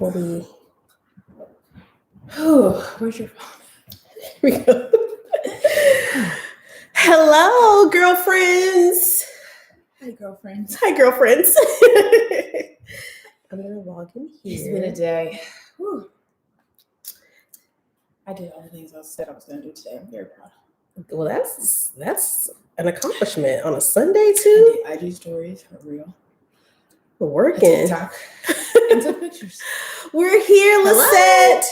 Where's your phone? Here we go. Hello, girlfriends. Hi, girlfriends. Hi, girlfriends. I'm gonna log in here. It's been a day. Whew. I did all the things I said I was going to do today. I'm very proud. Well, that's an accomplishment on a Sunday too. I did IG stories for real. We're working. TikTok. And took pictures. We're here, Lisette.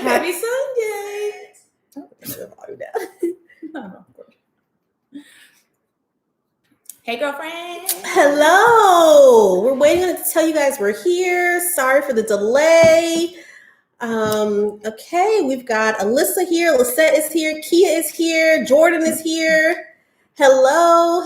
Happy Sunday. No. Hey, girlfriend. Hello. We're waiting to tell you guys we're here. Sorry for the delay. Okay, we've got Alyssa here, Lisette is here, Kia is here, Jordan is here. Hello.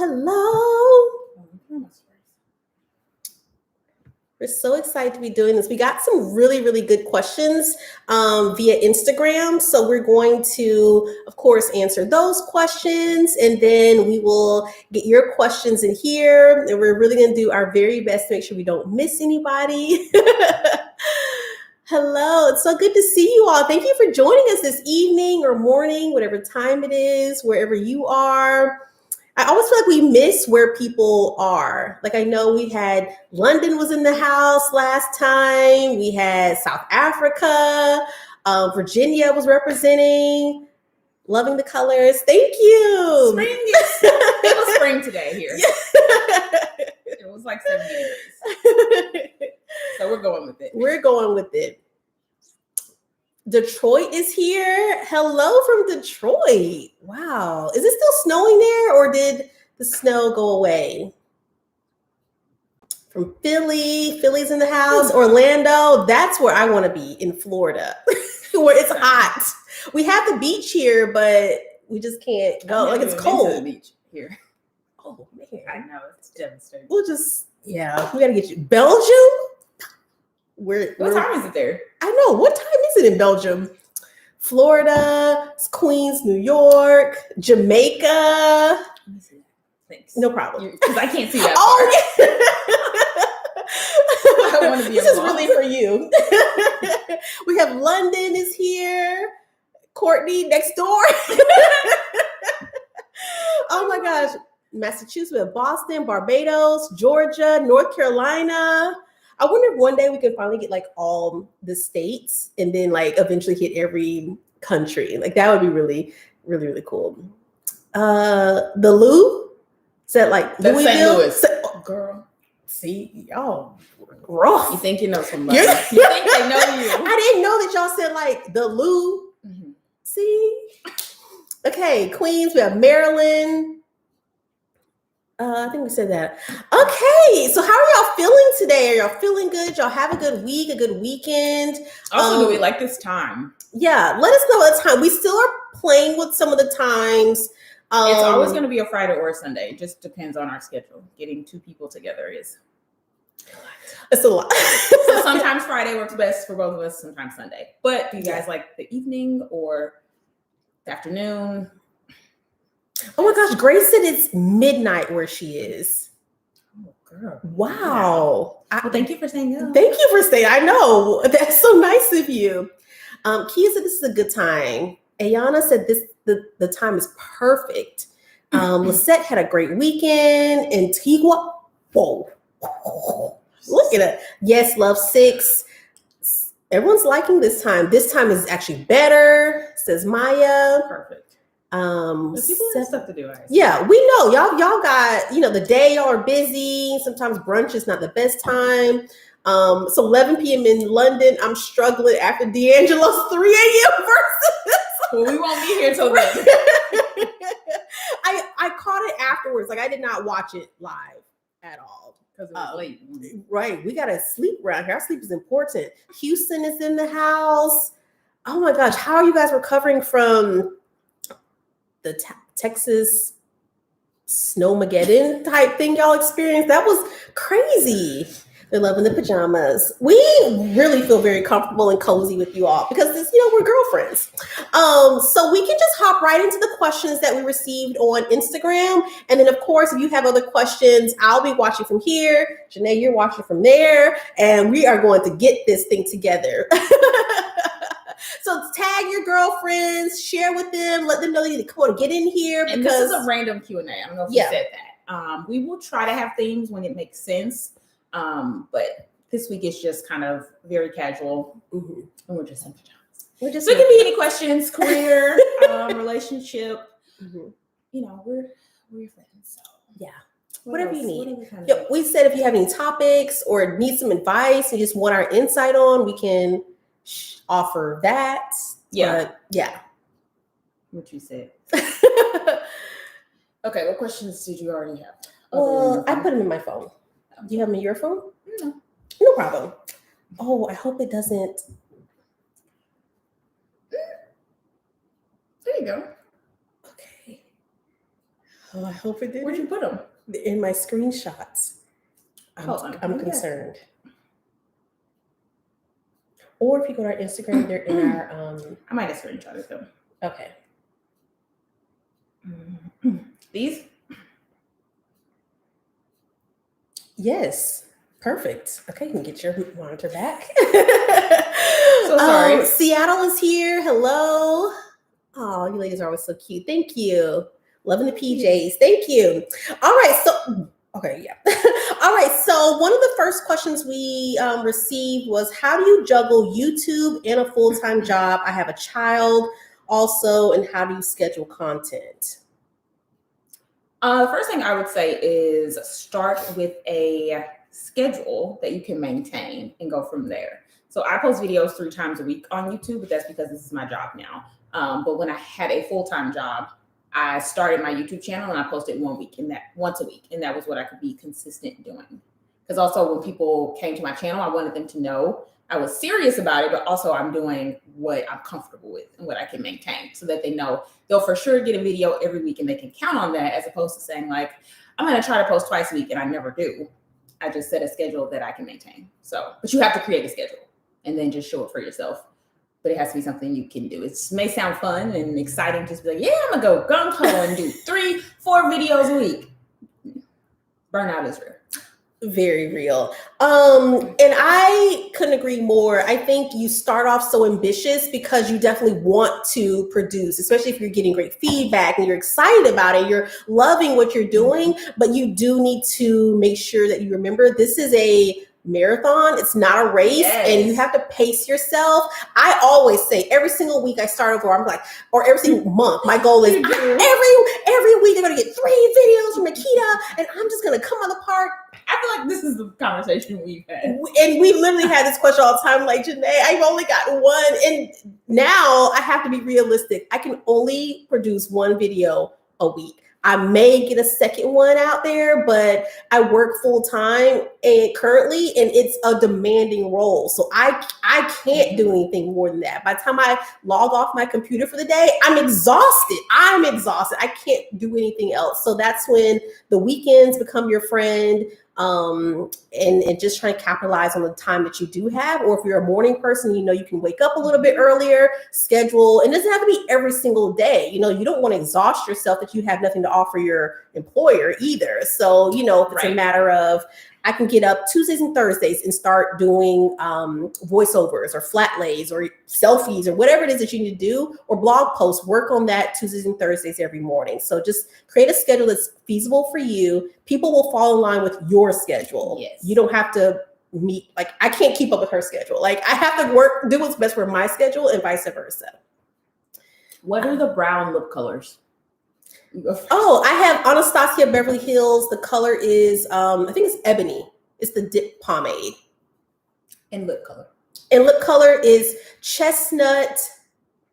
We're so excited to be doing this. We got some really, really good questions via Instagram. So we're going to, of course, answer those questions, and then we will get your questions in here. And we're really going to do our very best to make sure we don't miss anybody. Hello, it's so good to see you all. Thank you for joining us this evening or morning, whatever time it is, wherever you are. I always feel like we miss where people are. Like I know we had London was in the house last time. We had South Africa. Virginia was representing. Loving the colors. Thank you. Spring. It was spring today here. It was like 70 degrees. So we're going with it. Detroit is here. Hello from Detroit. Wow. Is it still snowing there or did the snow go away? From Philly's in the house. Orlando, that's where I want to be, in Florida, where it's hot. We have the beach here, but we just can't go. Like it's cold. To the beach here. Oh man. I know, it's devastating. We gotta get you. Belgium? What time is it there? I know. What time is it in Belgium? Florida, Queens, New York, Jamaica. Thanks. No problem. Because I can't see that. I want to be This is really for you. We have London is here. Courtney next door. Oh my gosh. Massachusetts, we have Boston, Barbados, Georgia, North Carolina. I wonder if one day we can finally get like all the states and then like eventually hit every country. Like that would be really, really, really cool. The Lou? Is that like Louisville? St. Louis. Girl. See, y'all rough. You think you know somebody. You think they know you. I didn't know that y'all said like the Lou. Mm-hmm. See? Okay, Queens, we have Maryland. I think we said that. Okay, so how are y'all feeling today? Are y'all feeling good? Y'all have a good week, a good weekend? Also, do we like this time? Yeah, let us know what time. We still are playing with some of the times. It's always going to be a Friday or a Sunday. It just depends on our schedule. Getting two people together is it's a lot. So sometimes Friday works best for both of us, sometimes Sunday. But do you guys like the evening or the afternoon? Oh my gosh, Grace said it's midnight where she is. Oh, girl. Wow. Well, thank you for saying that. Thank you for saying, I know. That's so nice of you. Kia said this is a good time. Ayana said the time is perfect. Lisette had a great weekend. Antigua. Whoa. Look at it. Yes, love 6. Everyone's liking this time. This time is actually better, says Maya. Perfect. People have stuff to do. Yeah, we know y'all got, the day y'all are busy. Sometimes brunch is not the best time. So 11 p.m. in London, I'm struggling after D'Angelo's 3 a.m. versus. Well, we won't be here till then. I caught it afterwards. Like I did not watch it live at all. Because it was late. Right. We got to sleep around here. Our sleep is important. Houston is in the house. Oh my gosh. How are you guys recovering from the Texas snowmageddon type thing y'all experienced? That was crazy. They're loving the pajamas. We really feel very comfortable and cozy with you all because this, we're girlfriends. So we can just hop right into the questions that we received on Instagram. And then, of course, if you have other questions, I'll be watching from here. Janae, you're watching from there. And we are going to get this thing together. So tag your girlfriends, share with them, let them know you come on, get in here. And this is a random Q&A. I don't know if you said that. We will try to have themes when it makes sense. But this week is just kind of very casual. Mm-hmm. And we're just in pajamas. So it can be any questions, career, relationship. Mm-hmm. We're your friends. So yeah. Whatever you need. We said if you have any topics or need some advice and just want our insight on, we can offer that. Yeah. But, yeah. What you said. Okay, what questions did you already have? Well, I put them in my phone. Do you have them in your phone? No. No problem. Oh, I hope it doesn't. There you go. Okay. Oh, I hope it didn't. Where'd you put them? In my screenshots. I'm concerned. Or if you go to our Instagram, they're in our. I might have screenshotted them. Okay. These? Yes. Perfect. Okay, you can get your monitor back. So sorry. Seattle is here. Hello. Oh, you ladies are always so cute. Thank you. Loving the PJs. Thank you. All right. So, okay, yeah. All right. So one of the first questions we received was, how do you juggle YouTube and a full-time job? I have a child also, and how do you schedule content? The first thing I would say is start with a schedule that you can maintain and go from there. So I post videos 3 times a week on YouTube, but that's because this is my job now. But when I had a full-time job, I started my YouTube channel and I posted once a week. And that was what I could be consistent doing. Because also when people came to my channel, I wanted them to know I was serious about it, but also I'm doing what I'm comfortable with and what I can maintain so that they know they'll for sure get a video every week and they can count on that, as opposed to saying like, I'm going to try to post twice a week and I never do. I just set a schedule that I can maintain. So, but you have to create a schedule and then just show it for yourself. But it has to be something you can do. It may sound fun and exciting, just be like, yeah, I'm going to go gung-ho and do 3-4 videos a week. Burnout is real. Very real. And I couldn't agree more. I think you start off so ambitious because you definitely want to produce, especially if you're getting great feedback and you're excited about it, you're loving what you're doing, but you do need to make sure that you remember this is a marathon. It's not a race, and you have to pace yourself. I always say every single week I start over, I'm like, or every single month, my goal is every week they're going to get 3 videos from Nikita, and I'm just going to come on the park. I feel like this is the conversation we've had. And we've literally had this question all the time, like, Janae, I've only got one. And now I have to be realistic. I can only produce 1 video a week. I may get a second one out there, but I work full time and currently, and it's a demanding role. So I can't do anything more than that. By the time I log off my computer for the day, I'm exhausted. I can't do anything else. So that's when the weekends become your friend. And just trying to capitalize on the time that you do have, or if you're a morning person, you can wake up a little bit earlier, schedule, and it doesn't have to be every single day. You don't want to exhaust yourself that you have nothing to offer your employer either. So, if it's a matter of, I can get up Tuesdays and Thursdays and start doing voiceovers or flat lays or selfies or whatever it is that you need to do, or blog posts, work on that Tuesdays and Thursdays every morning. So just create a schedule that's feasible for you. People will fall in line with your schedule. Yes. You don't have to meet, like, I can't keep up with her schedule. Like, I have to do what's best for my schedule and vice versa. What are the brown lip colors? Oh, I have Anastasia Beverly Hills. The color is, I think it's ebony. It's the dip pomade. And lip color. And lip color is Chestnut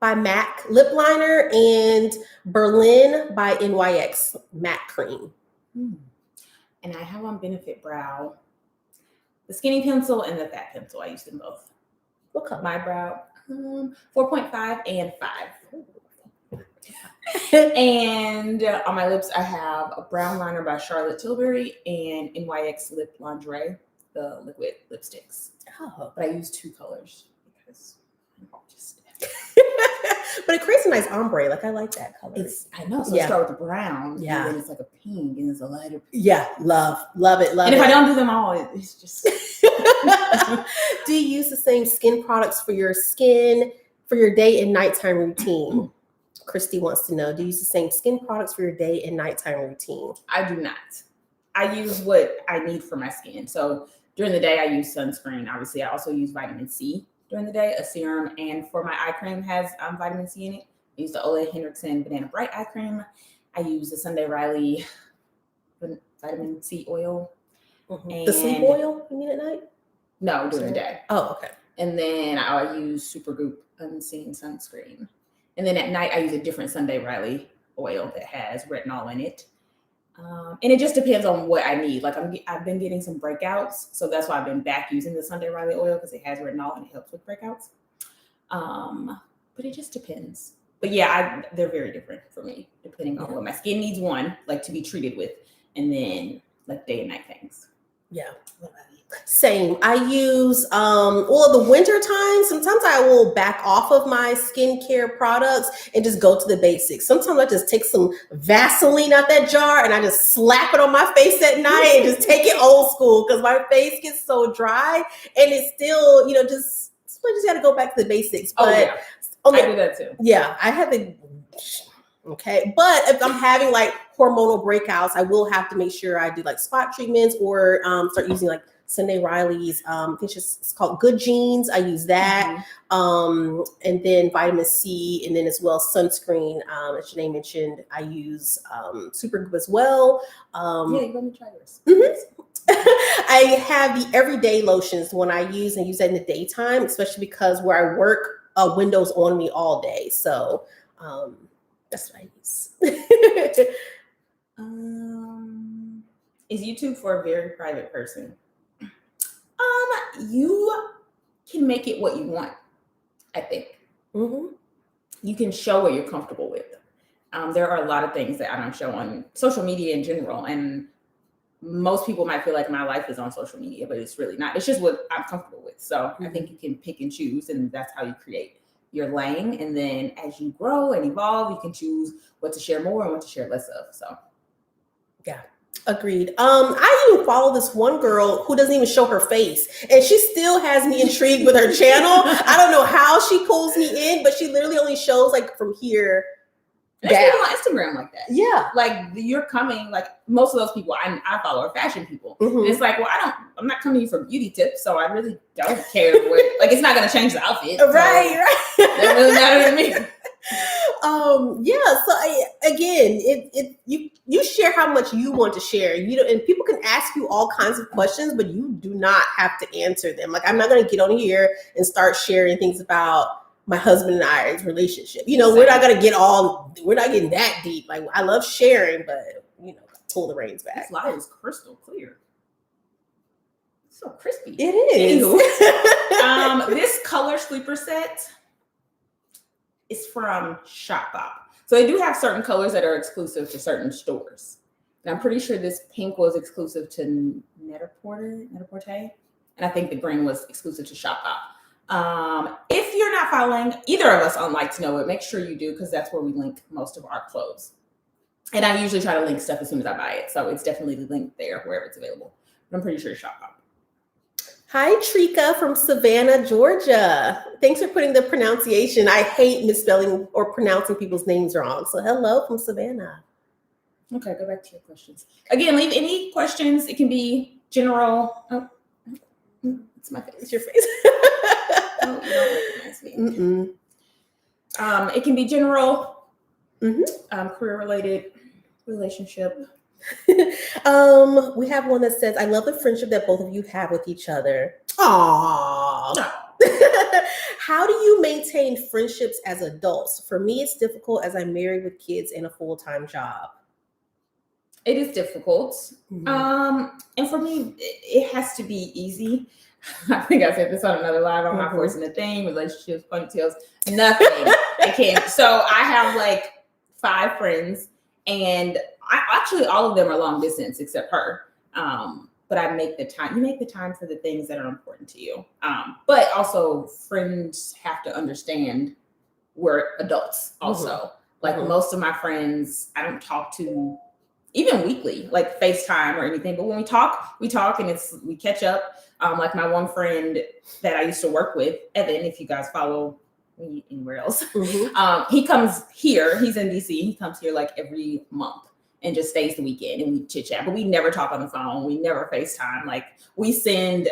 by MAC lip liner and Berlin by NYX matte cream. And I have on Benefit Brow the skinny pencil and the fat pencil. I use them both. What color? My brow, 4.5 and 5. And on my lips, I have a brown liner by Charlotte Tilbury and NYX Lip Lingerie. the liquid lipsticks. Oh. But I use 2 colors because I'm just. But it creates a nice ombre. Like I like that color. I know. So start with the brown. Yeah. And then it's like a pink and it's a lighter pink. Yeah. Love it. And if I don't do them all, it's just. Do you use the same skin products for your skin for your day and nighttime routine? Christy wants to know, do you use the same skin products for your day and nighttime routine? I do not. I use what I need for my skin. So during the day, I use sunscreen. Obviously, I also use vitamin C during the day, a serum. And for my eye cream has vitamin C in it. I use the Ole Henriksen Banana Bright eye cream. I use the Sunday Riley vitamin C oil. Mm-hmm. The sleep oil you need at night? No, during the day. Oh, okay. And then I use Supergoop Unseen Sunscreen. And then at night, I use a different Sunday Riley oil that has retinol in it. And it just depends on what I need. Like I've been getting some breakouts. So that's why I've been back using the Sunday Riley oil because it has retinol and it helps with breakouts. But it just depends. But yeah, they're very different for me, depending on what my skin needs, one, like to be treated with, and then like day and night things. Yeah. Same. I use, the winter time, sometimes I will back off of my skincare products and just go to the basics. Sometimes I just take some Vaseline out that jar and I just slap it on my face at night and just take it old school because my face gets so dry and it's still, just got to go back to the basics. But I do that too. Yeah, I have a... Okay. But if I'm having like hormonal breakouts, I will have to make sure I do like spot treatments or start using like Sunday Riley's, it's called Good Genes. I use that. Mm-hmm. And then vitamin C, and then as well sunscreen. As Janae mentioned, I use Supergoop as well. Let me try yours. Mm-hmm. I have the everyday lotions, the one I use and use that in the daytime, especially because where I work, windows on me all day. So that's what I use. Is YouTube for a very private person? You can make it what you want, I think. Mm-hmm. You can show what you're comfortable with. There are a lot of things that I don't show on social media in general. And most people might feel like my life is on social media, but it's really not. It's just what I'm comfortable with. So mm-hmm. I think you can pick and choose, and that's how you create your lane. And then as you grow and evolve, you can choose what to share more and what to share less of. So, yeah. Agreed. I even follow this one girl who doesn't even show her face, and she still has me intrigued with her channel. I don't know how she pulls me in, but she literally only shows like from here down. There's people on Instagram like that. Yeah, like you're coming. Like most of those people I follow are fashion people. Mm-hmm. And it's like, well, I'm not coming to you for beauty tips, so I really don't care what. Like, it's not going to change the outfit. Right, right. That doesn't really matter to me. So you share how much you want to share. And people can ask you all kinds of questions, but you do not have to answer them. Like, I'm not going to get on here and start sharing things about my husband and I's relationship. We're not getting that deep. Like, I love sharing, but pull the reins back. This light is crystal clear. It's so crispy. It is. This color sleeper set is from Shopbop. So they do have certain colors that are exclusive to certain stores. And I'm pretty sure this pink was exclusive to Net-a-Porter. And I think the green was exclusive to Shopbop. If you're not following either of us on Like to Know It, make sure you do, because that's where we link most of our clothes. And I usually try to link stuff as soon as I buy it. So it's definitely linked there wherever it's available. But I'm pretty sure it's Shopbop. Hi, Trika from Savannah, Georgia. Thanks for putting the pronunciation. I hate misspelling or pronouncing people's names wrong. So hello from Savannah. Okay, go back to your questions. Again, leave any questions. It can be general. Oh, it's my face. It's your face. Oh, you don't recognize me. Mm-mm. It can be general, career-related, relationship. We have one that says, I love the friendship that both of you have with each other. Aww. No. How do you maintain friendships as adults? For me, it's difficult as I'm married with kids and a full-time job. It is difficult. Mm-hmm. And for me, it has to be easy. I think I said this on another live. I'm not forcing a thing, relationships, ponytails, nothing. I can't. So I have like 5 friends, and actually all of them are long distance except her. But but I make the time. You make the time for the things that are important to you. But also friends have to understand we're adults also. Like most of my friends, I don't talk to even weekly, like FaceTime or anything. But when we talk and we catch up. Like my one friend that I used to work with, Evan, if you guys follow me anywhere else, he comes here. He's in DC. He comes here like every month and just stays the weekend and we chit chat. But we never talk on the phone. We never FaceTime. Like we send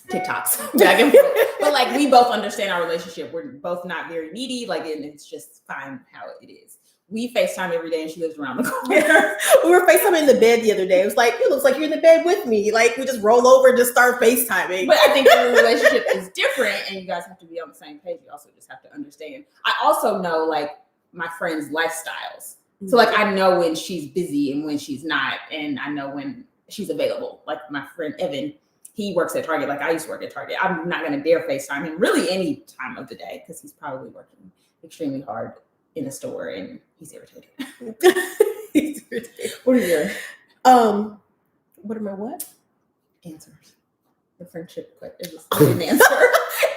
TikToks back and forth. But like we both understand our relationship. We're both not very needy. Like and it's just fine how it is. We FaceTime every day and she lives around the corner. We were FaceTiming in the bed the other day. It was like, it looks like you're in the bed with me. Like we just roll over and just start FaceTiming. But I think your relationship is different and you guys have to be on the same page. You also just have to understand. I also know like my friends' lifestyles. So like I know when she's busy and when she's not. And I know when she's available. Like my friend Evan, he works at Target. Like I used to work at Target. I'm not going to dare FaceTime him really any time of the day because he's probably working extremely hard in the store and he's irritated. He's irritated. What are your what are my what? Answers? The friendship question. I didn't answer.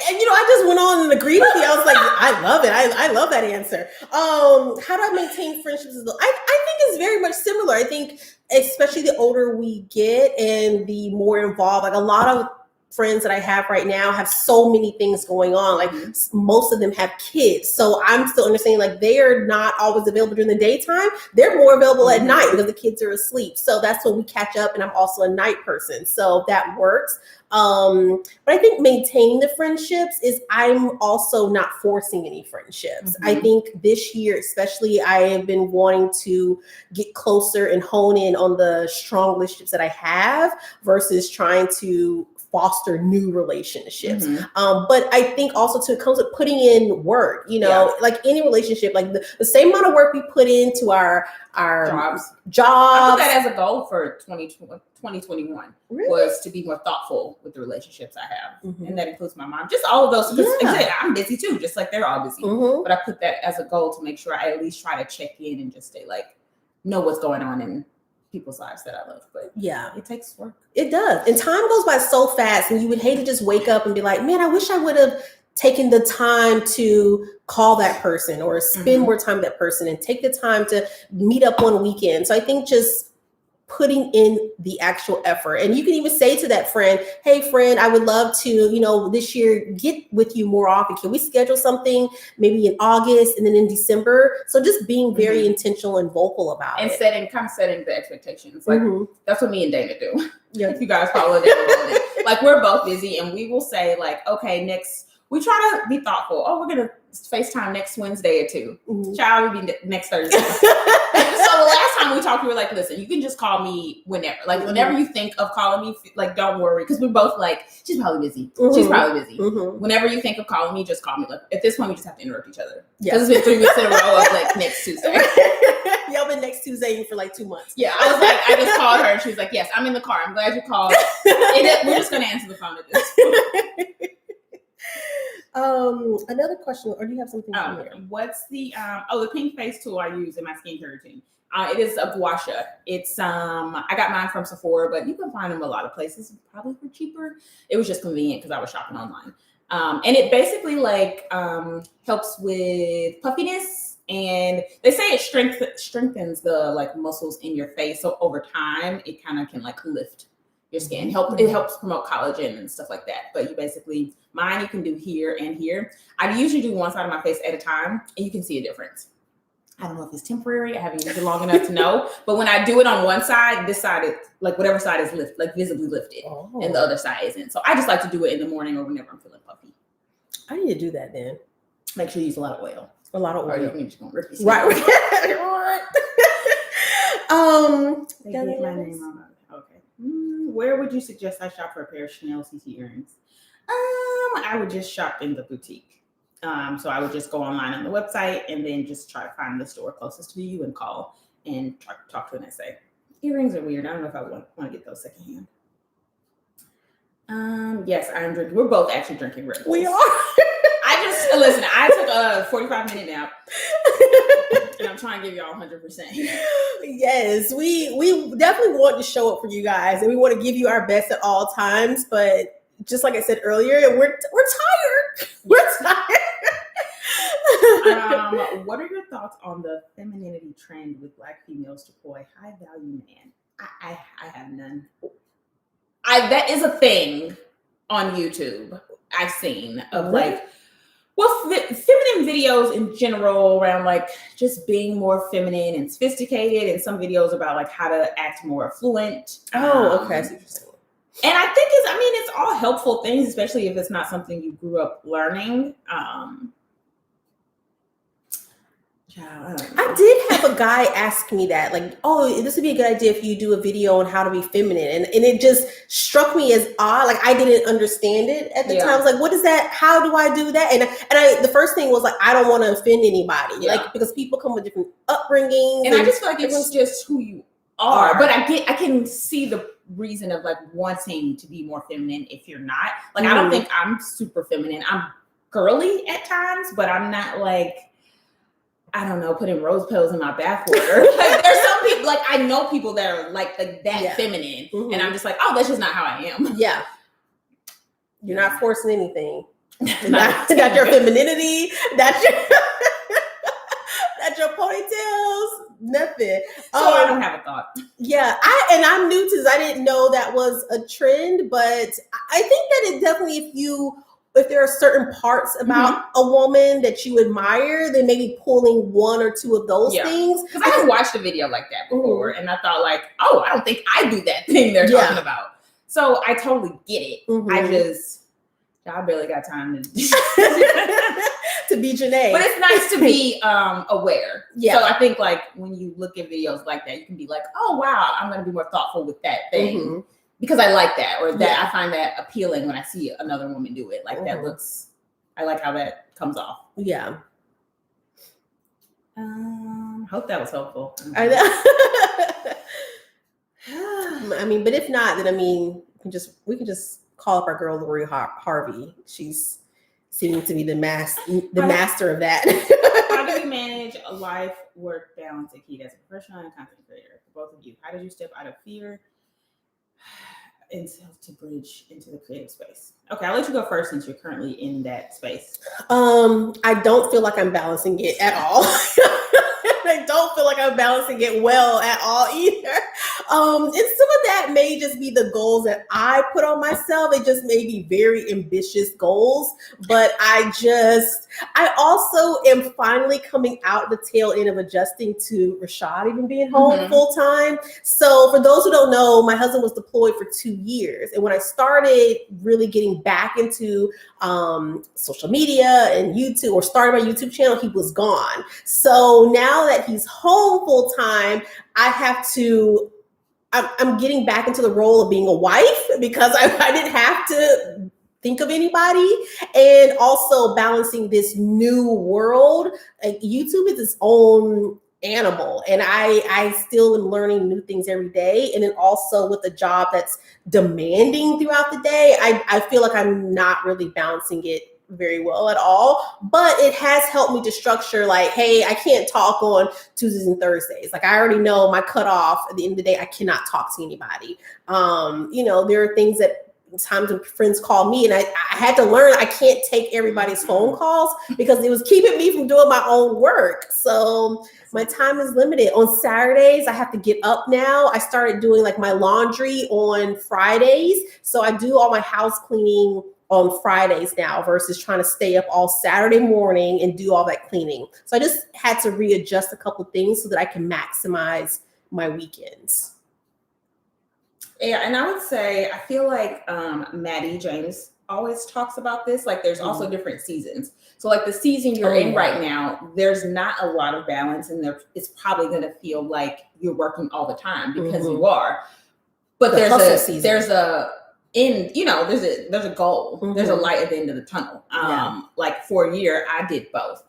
And I just went on and agreed with you. I was like, I love it. I love that answer. How do I maintain friendships? I think it's very much similar. I think especially the older we get and the more involved, like a lot of friends that I have right now have so many things going on. Like most of them have kids. So I'm still understanding like they are not always available during the daytime. They're more available at night because the kids are asleep. So that's when we catch up. And I'm also a night person. So that works. But I think maintaining the friendships is I'm also not forcing any friendships. I think this year, especially, I have been wanting to get closer and hone in on the strong relationships that I have versus trying to foster new relationships. But I think also too, it comes with putting in work, like any relationship, like the same amount of work we put into our jobs. I put that as a goal for 2021 was to be more thoughtful with the relationships I have. And that includes my mom, just all of those. Because I'm busy too, just like they're all busy. But I put that as a goal to make sure I at least try to check in and just stay like, know what's going on in people's lives that I love. But it takes work. It does. And time goes by so fast and you would hate to just wake up and be like, man, I wish I would have taken the time to call that person or spend more time with that person and take the time to meet up on weekends. So I think just putting in the actual effort. And you can even say to that friend, hey friend, I would love to, this year get with you more often. Can we schedule something maybe in August and then in December? So just being very intentional and vocal about it. And setting the expectations. Like that's what me and Dana do. If you guys follow Dana, like we're both busy and we will say like, okay, we try to be thoughtful. Oh, we're going to FaceTime next Wednesday at 2. Child will be next Thursday. So the last time we talked, we were like, listen, you can just call me whenever. Like whenever you think of calling me, like don't worry. Because we're both like, she's probably busy. She's probably busy. Whenever you think of calling me, just call me. Like at this point, we just have to interrupt each other. Because it's been 3 weeks in a row of like next Tuesday. Y'all been next Tuesday for like 2 months. Yeah, I was like, I just called her and she was like, yes, I'm in the car. I'm glad you called. We're just going to answer the phone at this point. Another question, or do you have something? What's the the pink face tool I use in my skincare routine? It is a gua sha. It's I got mine from Sephora, but you can find them a lot of places, probably for cheaper. It was just convenient because I was shopping online. And it basically helps with puffiness, and they say it strengthens the like muscles in your face. So over time, it kind of can like lift your skin. It helps promote collagen and stuff like that. But mine you can do here and here. I usually do one side of my face at a time, and you can see a difference. I don't know if it's temporary. I haven't used it long enough to know. But when I do it on one side, this side is like whatever side is visibly lifted, and the other side isn't. So I just like to do it in the morning or whenever I'm feeling puffy. I need to do that then. Make sure you use a lot of oil. A lot of oil. Or you can just go rip your skin. Right. My name on it. Okay. Where would you suggest I shop for a pair of Chanel CC earrings? I would just shop in the boutique. So I would just go online on the website and then just try to find the store closest to you and call and talk to an SA. Earrings are weird. I don't know if I want to get those secondhand. Yes, I'm drinking. We're both actually drinking Red Bulls. We are. I took a 45-minute nap. And I'm trying to give y'all 100%. Yes, we definitely want to show up for you guys, and we want to give you our best at all times. But just like I said earlier, we're tired. We're tired. What are your thoughts on the femininity trend with Black females to coy high value man? I have none. That is a thing on YouTube I've seen of like, well, feminine videos in general around like just being more feminine and sophisticated, and some videos about like how to act more affluent. Oh, okay. That's interesting. And I think it's all helpful things, especially if it's not something you grew up learning. I did have a guy ask me that, like, oh, this would be a good idea if you do a video on how to be feminine. And it just struck me as odd. Like, I didn't understand it at the time. I was like, what is that? How do I do that? And I the first thing was like, I don't want to offend anybody. Yeah. Like, because people come with different upbringings. And I just feel like it's just who you are. But I can see the reason of like wanting to be more feminine if you're not. Like, I don't think I'm super feminine. I'm girly at times, but I'm not like, I don't know, putting rose petals in my bathwater. Like, there's some people, like, I know people that are like that feminine. And I'm just like, oh, that's just not how I am. Yeah. You're not forcing anything. not your femininity, that's your ponytails, nothing. So I don't have a thought. Yeah, I'm new to this. I didn't know that was a trend, but I think that it definitely, if there are certain parts about a woman that you admire, then maybe pulling one or two of those things. Because I have watched a video like that before, and I thought like, oh, I don't think I do that thing they're talking about. So I totally get it. I barely got time to to be Janae. But it's nice to be aware. Yeah. So I think like when you look at videos like that, you can be like, oh wow, I'm gonna be more thoughtful with that thing. Because I like that, or that I find that appealing when I see another woman do it. Like that looks, I like how that comes off. Yeah. Hope that was helpful. I know. I mean, but if not, then we can just call up our girl Lori Harvey. She's seeming to be the master of that. How do you manage a life-work balance, Akita, as a professional and content creator? For both of you, how did you step out of fear and to bridge into the creative space? Okay, I'll let you go first since you're currently in that space. I don't feel like I'm balancing it at all. I don't feel like I'm balancing it well at all either. And some of that may just be the goals that I put on myself. It just may be very ambitious goals, but I also am finally coming out the tail end of adjusting to Rashad even being home full time. So for those who don't know, my husband was deployed for 2 years. And when I started really getting back into social media and YouTube, or started my YouTube channel, he was gone. So now that he's home full time, I'm getting back into the role of being a wife because I didn't have to think of anybody, and also balancing this new world. Like, YouTube is its own animal, and I still am learning new things every day. And then also with a job that's demanding throughout the day, I feel like I'm not really balancing it very well at all. But it has helped me to structure, like, hey, I can't talk on Tuesdays and Thursdays. Like, I already know my cutoff at the end of the day. I cannot talk to anybody. There are things that times when friends call me, and I had to learn I can't take everybody's phone calls because it was keeping me from doing my own work. So my time is limited. On Saturdays, I have to get up now. I started doing like my laundry on Fridays. So I do all my house cleaning on Fridays now versus trying to stay up all Saturday morning and do all that cleaning. So I just had to readjust a couple things so that I can maximize my weekends. Yeah, and I would say, I feel like Maddie James always talks about this. Like, there's also different seasons. So like the season you're in right now, there's not a lot of balance, and it's probably going to feel like you're working all the time because you are. But there's a goal. There's a light at the end of the tunnel. Like for a year, I did both,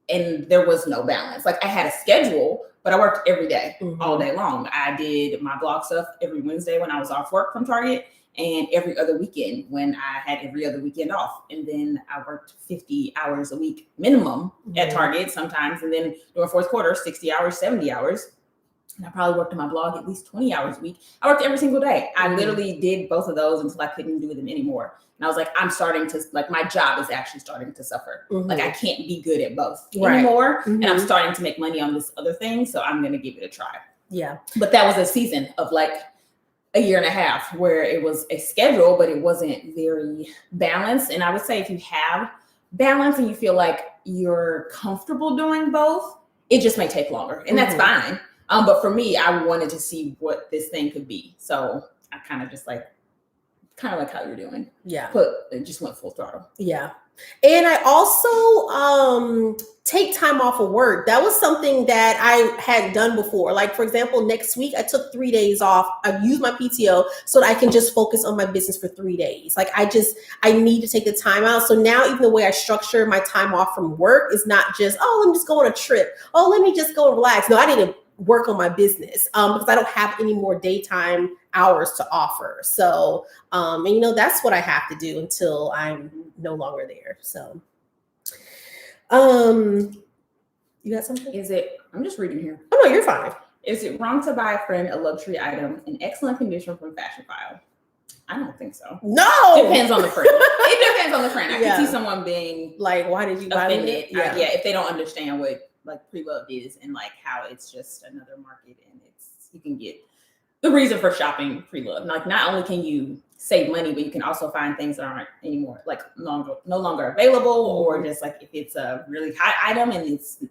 and there was no balance. Like, I had a schedule, but I worked every day, all day long. I did my blog stuff every Wednesday when I was off work from Target, and every other weekend when I had every other weekend off. And then I worked 50 hours a week minimum at Target sometimes. And then during fourth quarter, 60 hours, 70 hours. And I probably worked on my blog at least 20 hours a week. I worked every single day. I literally did both of those until I couldn't do them anymore. And I was like, I'm starting to, like, my job is actually starting to suffer. Like, I can't be good at both anymore. And I'm starting to make money on this other thing. So I'm going to give it a try. Yeah. But that was a season of like a year and a half where it was a schedule, but it wasn't very balanced. And I would say if you have balance and you feel like you're comfortable doing both, it just may take longer. And that's fine. But for me, I wanted to see what this thing could be. So I kind of like how you're doing. Yeah. But it just went full throttle. Yeah. And I also take time off of work. That was something that I had done before. Like, for example, next week, I took 3 days off. I used my PTO so that I can just focus on my business for 3 days. Like, I need to take the time out. So now even the way I structure my time off from work is not just, oh, let me just go on a trip. Oh, let me just go and relax. No, I need to work on my business because I don't have any more daytime hours to offer. So, and that's what I have to do until I'm no longer there. So, you got something? I'm just reading here. Oh, no, you're fine. Is it wrong to buy a friend a luxury item in excellent condition from Fashion File? I don't think so. No. Depends on the friend. It depends on the friend. I can see someone being like, why did you buy it? Yeah, if they don't understand what like pre-loved is and like how it's just another market and you can get the reason for shopping pre-loved. Like, not only can you save money, but you can also find things that aren't anymore like no longer available, or just like if it's a really hot item and it's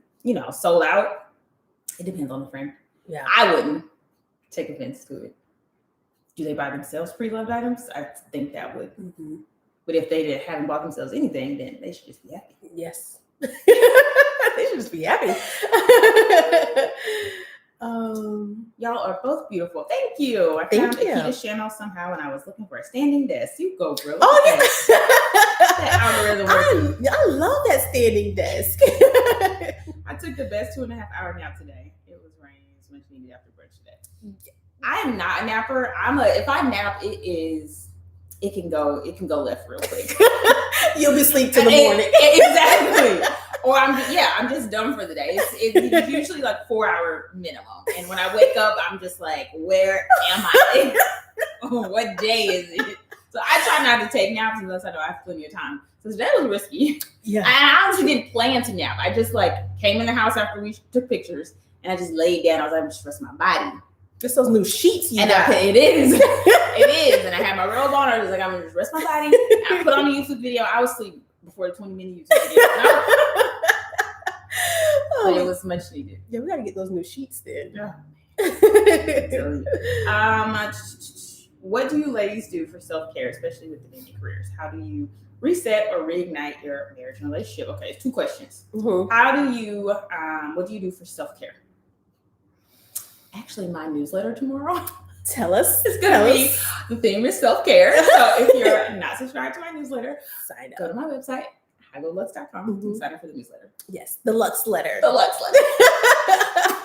sold out. It depends on the friend. Yeah, I wouldn't take offense to it. Do they buy themselves pre-loved items? I think that would. But if they haven't bought themselves anything, then they should just be happy. Yes. They should just be happy. Y'all are both beautiful. Thank you. I found Akita's channel somehow and I was looking for a standing desk. You go, girl. Oh, yeah. That algorithm working. I love that standing desk. I took the best 2.5 hour nap today. It was raining. It was much needed after brunch today. I am not a napper. If I nap, it can go left real quick. You'll be asleep till the morning. Exactly. Or I'm just done for the day. It's usually like 4 hour minimum. And when I wake up, I'm just like, where am I? What day is it? So I try not to take naps unless I know I have plenty of time. So today was risky. Yeah. I honestly didn't plan to nap. I just came in the house after we took pictures and I just laid down. I was like, I'm just resting my body. Just those new sheets you got. It is. It is. And I had my robe on. I was like, I'm going to just rest my body. I put on a YouTube video. I was asleep before the 20-minute YouTube video. But it was much needed. Yeah, we got to get those new sheets then. Yeah. What do you ladies do for self-care, especially with the dating careers? How do you reset or reignite your marriage and relationship? Okay, it's 2 questions. What do you do for self-care? Actually, my newsletter tomorrow. Tell us. It's going to be, the theme is self-care. So if you're not subscribed to my newsletter, sign up. Go to my website, higolux.com, and sign up for the newsletter. Yes, the Lux letter. The Lux letter.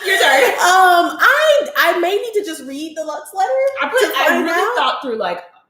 Your turn. I may need to just read the Lux letter. I really thought through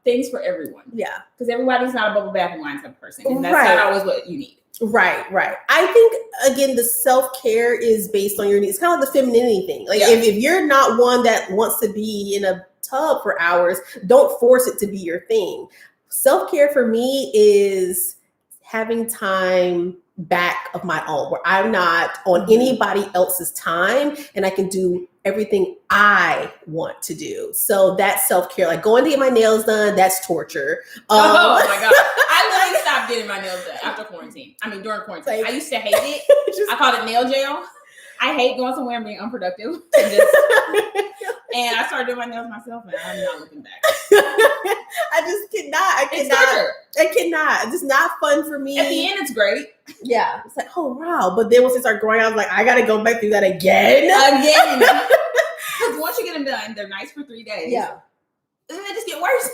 things for everyone. Yeah. Because everybody's not a bubble bath and wine type of person. And that's not always what you need. Right. I think, again, the self-care is based on your needs. It's kind of like the femininity thing. If you're not one that wants to be in a tub for hours, don't force it to be your thing. Self-care for me is having time back of my own, where I'm not on anybody else's time and I can do everything I want to do. So that's self-care. Like going to get my nails done, that's torture. Oh my God. I stopped getting my nails done after quarantine. During quarantine. I used to hate it. I called it nail jail. I hate going somewhere and being unproductive. And I started doing my nails myself and I'm not looking back. I just cannot. I cannot. It's just not fun for me. At the end, it's great. Yeah. It's like, oh, wow. But then once they start growing, I was like, I got to go back through that again. Because once you get them done, they're nice for 3 days. Yeah. And then they just get worse.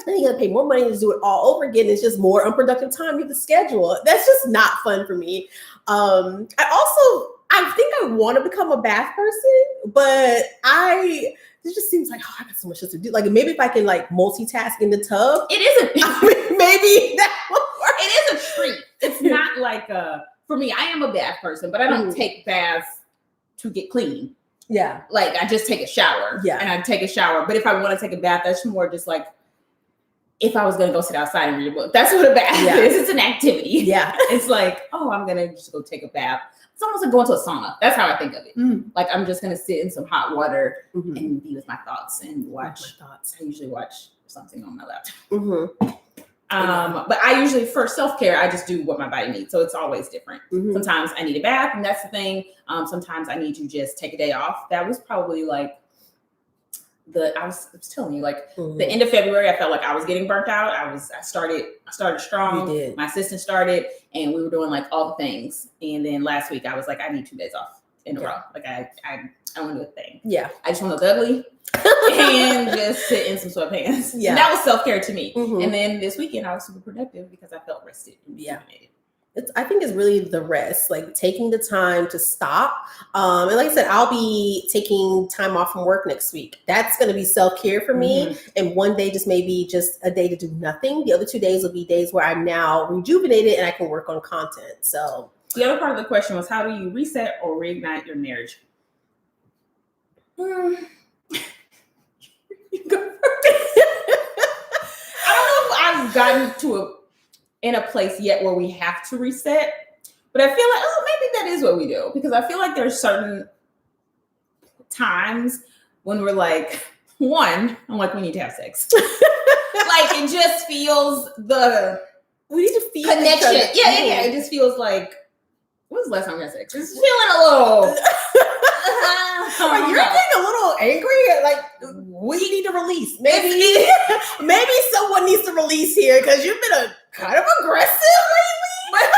Then you got to pay more money to do it all over again. It's just more unproductive time you have to schedule. That's just not fun for me. I I think I want to become a bath person, but it just seems like, I got so much to do. Like maybe if I can like multitask in the tub. It isn't. Maybe that would work. It is a treat. It's not like for me, I am a bath person, but I don't take baths to get clean. Yeah. Like I just take a shower. Yeah. And I take a shower. But if I want to take a bath, that's more just like if I was going to go sit outside and read a book. That's what a bath is. It's an activity. Yeah. It's like, I'm going to just go take a bath. It's almost like going to a sauna. That's how I think of it. Like I'm just going to sit in some hot water and be with my thoughts and watch. I usually watch something on my laptop. But I usually, for self-care, I just do what my body needs. So it's always different. Sometimes I need a bath, and that's the thing. Sometimes I need to just take a day off. That was probably like I was telling you, like the end of February, I felt like I was getting burnt out. I started strong. You did. My assistant started, and we were doing like all the things. And then last week, I was like, I need 2 days off in a row. Like I want to do a thing. Yeah. I just want to look ugly and just sit in some sweatpants. Yeah. And that was self-care to me. And then this weekend, I was super productive because I felt rested and rejuvenated. I think it's really the rest, like taking the time to stop. And like I said, I'll be taking time off from work next week. That's going to be self-care for me. And one day just maybe just a day to do nothing. The other 2 days will be days where I'm now rejuvenated and I can work on content. So the other part of the question was, how do you reset or reignite your marriage? I don't know if I've gotten in a place yet where we have to reset, but I feel like, maybe that is what we do, because I feel like there's certain times when we're like, I'm like, we need to have sex. Like it just feels we need to feel connection. Yeah. It just feels like, when was the last time we had sex? It's feeling a little. You're getting a little angry. Like we need to release. Maybe someone needs to release here because you've been kind of aggressive lately.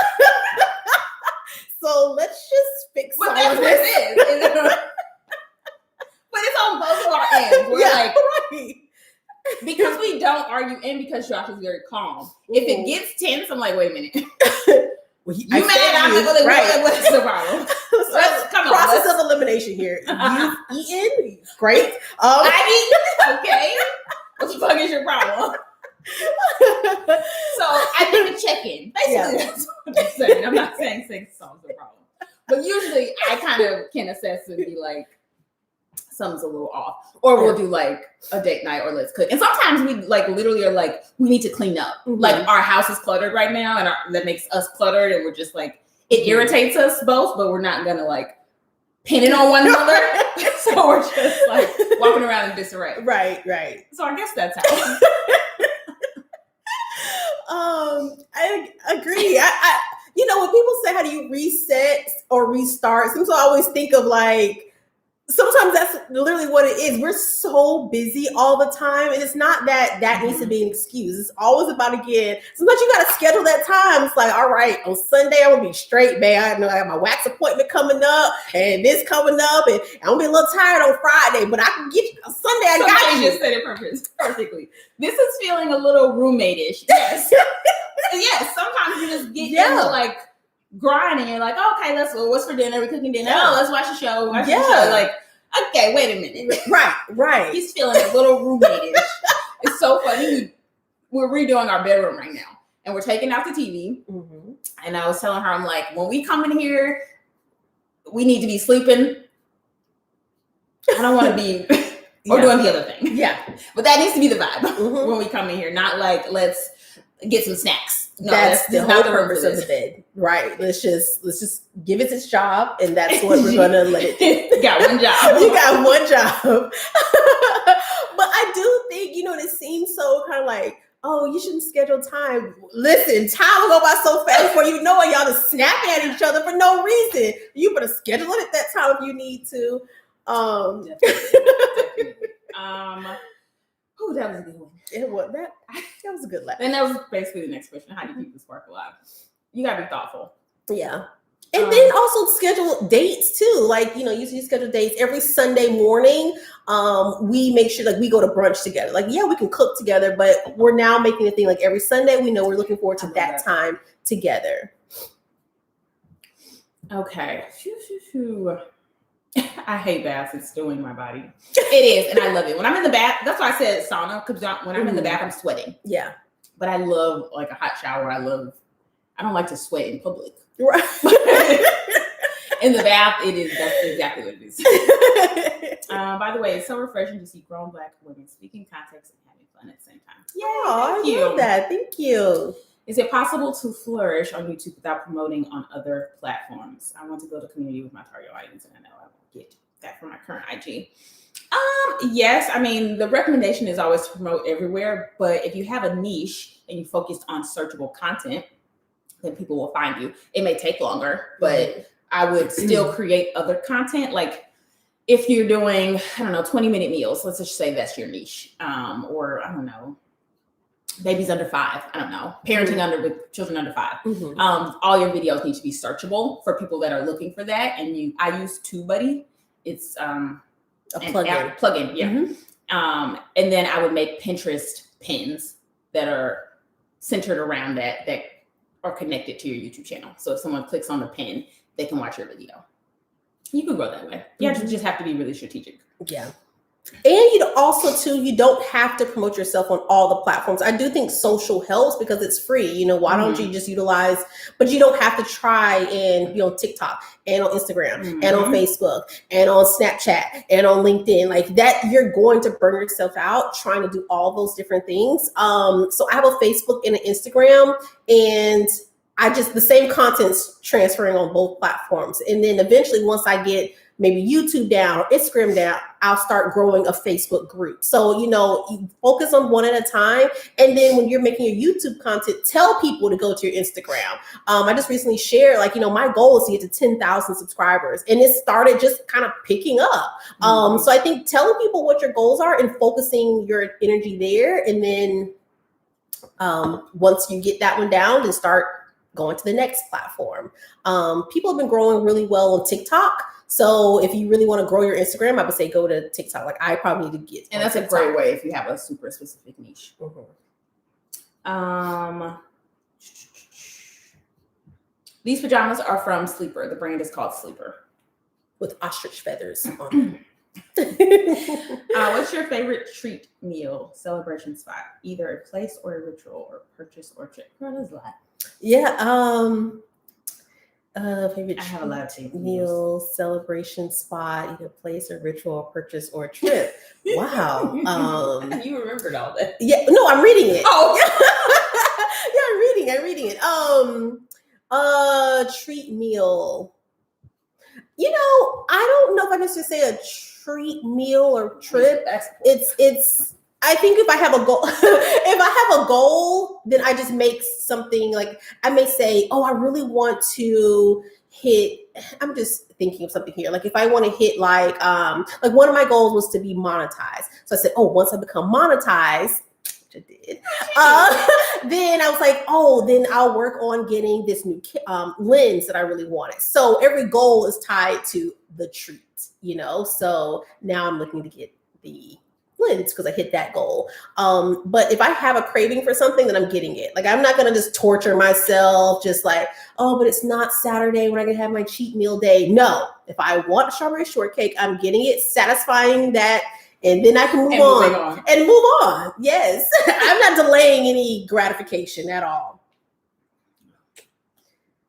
So let's just fix but all that's of what this. it is. But it's on both of our ends. We're like, right. Because we don't argue and because Josh is very calm. If it gets tense, I'm like, wait a minute. You mad? I'm like, right. What's the problem? Let's come on. Process of elimination here. You've eaten, great. I eat, okay. What the fuck is your problem? So I think a check-in. Basically, that's what I'm saying. I'm not saying sex solves the problem, but usually I kind of can assess and be like, something's a little off, or we'll do like a date night, or let's cook. And sometimes we like literally are like, we need to clean up. Like our house is cluttered right now, and that makes us cluttered, and we're just like, it irritates us both, but we're not gonna like pin it on one another. So we're just like walking around in disarray. Right. So I guess that's how. I agree. I when people say, how do you reset or restart? Sometimes I always think of like, sometimes that's literally what it is. We're so busy all the time. And it's not that needs to be an excuse. It's always about, again, sometimes you got to schedule that time. It's like, all right, on Sunday, I'm going to be straight, man. I know I have my wax appointment coming up and this coming up. And I'm going to be a little tired on Friday, but I can get you on Sunday. I got you. You just said it perfectly. This is feeling a little roommate-ish. Yes. Yes. Sometimes you just get into like, grinding and like, okay, what's for dinner? We're cooking dinner. Oh, let's watch a show. Like, okay, wait a minute. Right. He's feeling a little roommate-ish. It's so funny. We're redoing our bedroom right now, and we're taking out the TV. And I was telling her, I'm like, when we come in here, we need to be sleeping. I don't want to be or doing the other thing. Yeah, but that needs to be the vibe when we come in here. Not like, let's get some snacks. No, that's the whole purpose of the bed. Right. Let's just give it its job, and that's what we're gonna let it do. You got one job. You got one job. But I do think, it seems so kind of like, oh, you shouldn't schedule time. Listen, time will go by so fast before you know it. Y'all just snapping at each other for no reason. You better schedule it at that time if you need to. Definitely. Oh, that was a good one. That was a good laugh. And that was basically the next question. How do you keep the spark alive? You gotta be thoughtful. Yeah. And then also schedule dates too. Like, you schedule dates every Sunday morning. We make sure like we go to brunch together. Like, yeah, we can cook together, but we're now making a thing like every Sunday. We know we're looking forward to that time together. Okay. I hate baths. It's doing my body. It is, and I love it. When I'm in the bath, that's why I said sauna, because when I'm in the bath, I'm sweating. Yeah. But I love like a hot shower. I don't like to sweat in public. Right. In the bath, that's exactly what it is. By the way, it's so refreshing to see grown Black women speaking context and having fun at the same time. Yeah, I love that. Thank you. Is it possible to flourish on YouTube without promoting on other platforms? I want to build a community with my target audience, and I know I won't get that from my current IG. Yes, I mean, the recommendation is always to promote everywhere, but if you have a niche and you focused on searchable content, then people will find you. It may take longer, but I would still create other content. Like if you're doing, 20-minute meals, let's just say that's your niche. Or I don't know, babies under 5. I don't know, parenting with children under 5. All your videos need to be searchable for people that are looking for that. And I use TubeBuddy. It's a plugin, yeah. And then I would make Pinterest pins that are centered around that are connected to your YouTube channel. So if someone clicks on the pin, they can watch your video. You can grow that way. You just have to be really strategic. Yeah. And you don't have to promote yourself on all the platforms. I do think social helps because it's free. Why don't you just utilize, but you don't have to try and be on TikTok and on Instagram and on Facebook and on Snapchat and on LinkedIn. Like that, you're going to burn yourself out trying to do all those different things. So I have a Facebook and an Instagram, and the same content's transferring on both platforms. And then eventually once I get maybe YouTube down or Instagram down, I'll start growing a Facebook group. So, you focus on one at a time. And then when you're making your YouTube content, tell people to go to your Instagram. I just recently shared, my goal is to get to 10,000 subscribers. And it started just kind of picking up. So I think telling people what your goals are and focusing your energy there. And then once you get that one down, then start going to the next platform. People have been growing really well on TikTok. So if you really want to grow your Instagram, I would say go to TikTok. Like I probably need to get. And that's TikTok. A great way if you have a super specific niche. These pajamas are from Sleeper. The brand is called Sleeper. With ostrich feathers on. What's your favorite treat meal celebration spot? Either a place or a ritual or purchase or trip. Girl, that's a lot. Yeah. Favorite I have a lot of meal celebration spot, either place or ritual or purchase or trip. Wow. You remembered all that. Yeah, no, I'm reading it. Oh. Yeah, I'm reading it. Treat meal. I don't know if I necessarily say a treat meal or trip. It's I think if I have a goal, then I just make something like I may say, I really want to hit. I'm just thinking of something here. Like if I want to hit like one of my goals was to be monetized. So I said, once I become monetized, which I did, then I was like, then I'll work on getting this new lens that I really wanted. So every goal is tied to the treat, So now I'm looking to get the lens because I hit that goal. But if I have a craving for something, then I'm getting it. Like I'm not gonna just torture myself, just like, but it's not Saturday when I can have my cheat meal day. No, if I want a strawberry shortcake, I'm getting it, satisfying that, and then I can move on. Yes, I'm not delaying any gratification at all.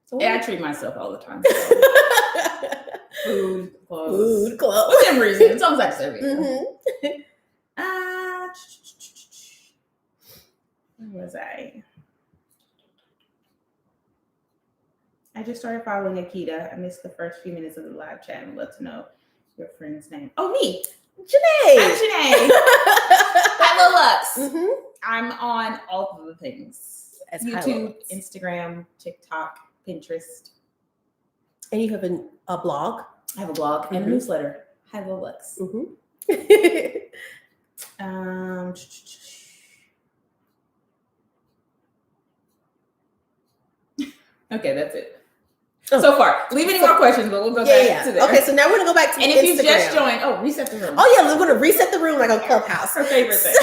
So I treat myself all the time. Food, clothes. For some reason, it's almost like serving. Where was I? I just started following Akita. I missed the first few minutes of the live chat and would love to know your friend's name. Oh, me. Janae. I'm Janae. Hi, Lil Lux. I'm on all of the things. As YouTube, Instagram, TikTok, Pinterest. And you have a blog? I have a blog and a newsletter. Hi, Lil Lux. Okay, that's it. So far, leave any more questions, but we'll go back to there. Okay, so now we're gonna go back to and if you just joined, reset the room. Oh yeah, we're gonna reset the room like on Clubhouse. Her favorite thing.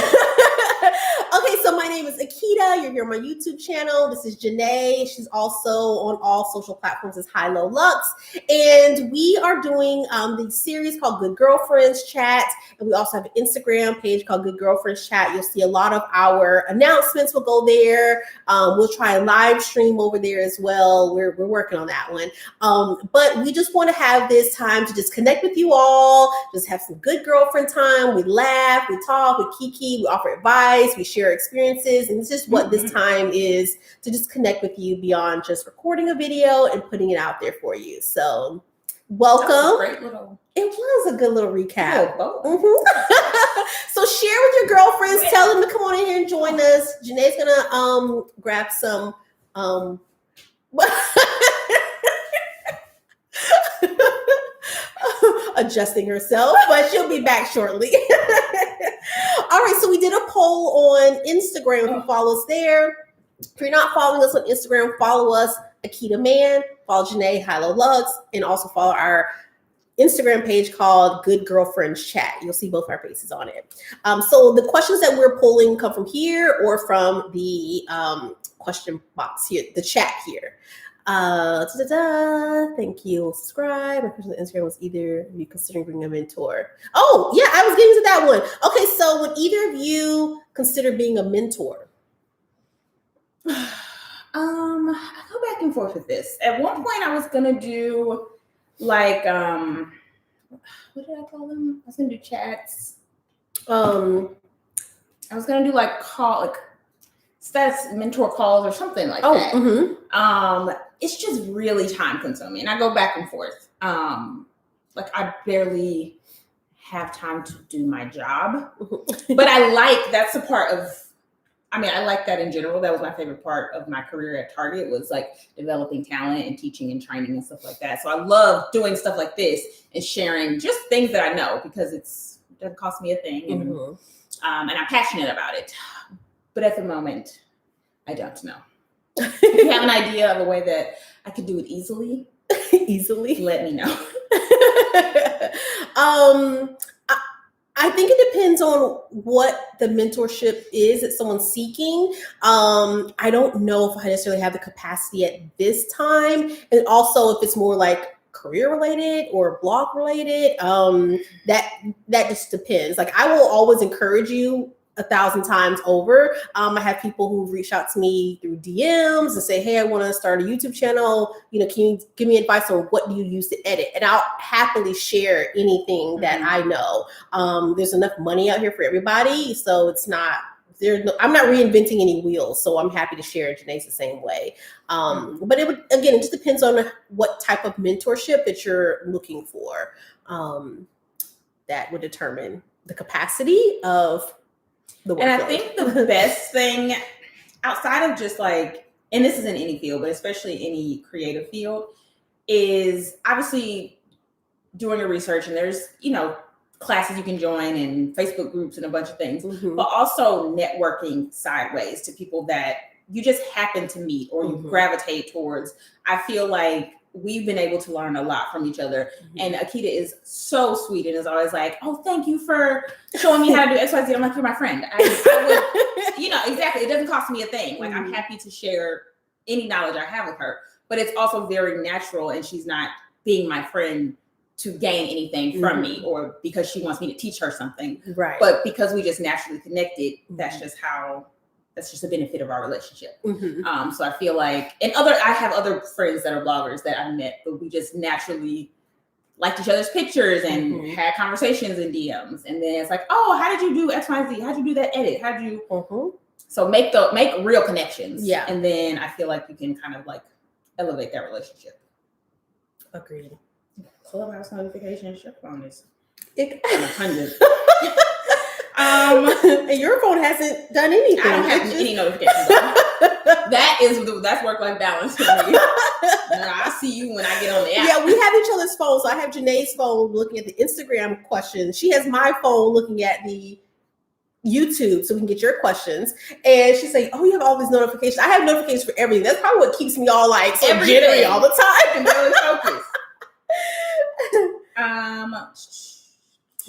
Okay, so my name is Akita. You're here on my YouTube channel. This is Janae. She's also on all social platforms as High Low Lux. And we are doing the series called Good Girlfriends Chat. And we also have an Instagram page called Good Girlfriends Chat. You'll see a lot of our announcements will go there. We'll try a live stream over there as well. We're working on that one. But we just want to have this time to just connect with you all, just have some good girlfriend time. We laugh, we talk, we kiki, we offer advice, we share experiences. And this is what this time is, to just connect with you beyond just recording a video and putting it out there for you. So welcome. It was a good little recap. So share with your girlfriends. Tell them to come on in here and join us. Janae's gonna grab some adjusting herself, but she'll be back shortly. All right, so we did a poll on Instagram. If you follow us there. If you're not following us on Instagram, follow us, Akita Man, follow Janae, High Low Lux, and also follow our Instagram page called Good Girlfriends Chat. You'll see both our faces on it. So the questions that we're pulling come from here or from the question box here, the chat here. Thank you. Subscribe. My question on Instagram was either you considering being a mentor. Oh, yeah, I was getting to that one. Okay, so would either of you consider being a mentor? I go back and forth with this. At one point, I was gonna do like what did I call them? I was gonna do chats. I was gonna do like stats mentor calls or something like that. Mm-hmm. It's just really time consuming, and I go back and forth. Like I barely have time to do my job, but that's a part of. I mean, I like that in general. That was my favorite part of my career at Target, was like developing talent and teaching and training and stuff like that. So I love doing stuff like this and sharing just things that I know, because it doesn't cost me a thing, and and I'm passionate about it. But at the moment, I don't know. If you have an idea of a way that I could do it easily, let me know. I think it depends on what the mentorship is that someone's seeking. I don't know if I necessarily have the capacity at this time. And also if it's more like career related or blog related, that just depends. Like I will always encourage you 1,000 times over. I have people who reach out to me through DMs and say, hey, I want to start a YouTube channel. You know, can you give me advice on what do you use to edit? And I'll happily share anything that I know. There's enough money out here for everybody. So I'm not reinventing any wheels. So I'm happy to share. Janae's the same way. But it just depends on what type of mentorship that you're looking for. That would determine the capacity of and I think the best thing outside of just like, and this is in any field, but especially any creative field, is obviously doing your research, and there's, classes you can join and Facebook groups and a bunch of things, but also networking sideways to people that you just happen to meet or you gravitate towards. I feel like we've been able to learn a lot from each other. And Akita is so sweet and is always like, oh, thank you for showing me how to do XYZ. I'm like, you're my friend. I would, exactly. It doesn't cost me a thing. Like I'm happy to share any knowledge I have with her, but it's also very natural. And she's not being my friend to gain anything from me or because she wants me to teach her something. Right. But because we just naturally connected, that's just a benefit of our relationship. So I feel like, I have other friends that are bloggers that I met, but we just naturally liked each other's pictures and had conversations in DMs. And then it's like, oh, how did you do X, Y, Z? How'd you do that edit? How'd you? So make real connections. Yeah. And then I feel like you can kind of like elevate that relationship. Agreed. Clubhouse notifications, your phone is 100. And your phone hasn't done anything. I don't have any notifications. That's work-life balance for me. I see you when I get on the app. Yeah, we have each other's phones. So I have Janae's phone looking at the Instagram questions. She has my phone looking at the YouTube so we can get your questions. And she's like, oh, you have all these notifications. I have notifications for everything. That's probably what keeps me all like so jittery all the time. And really focus.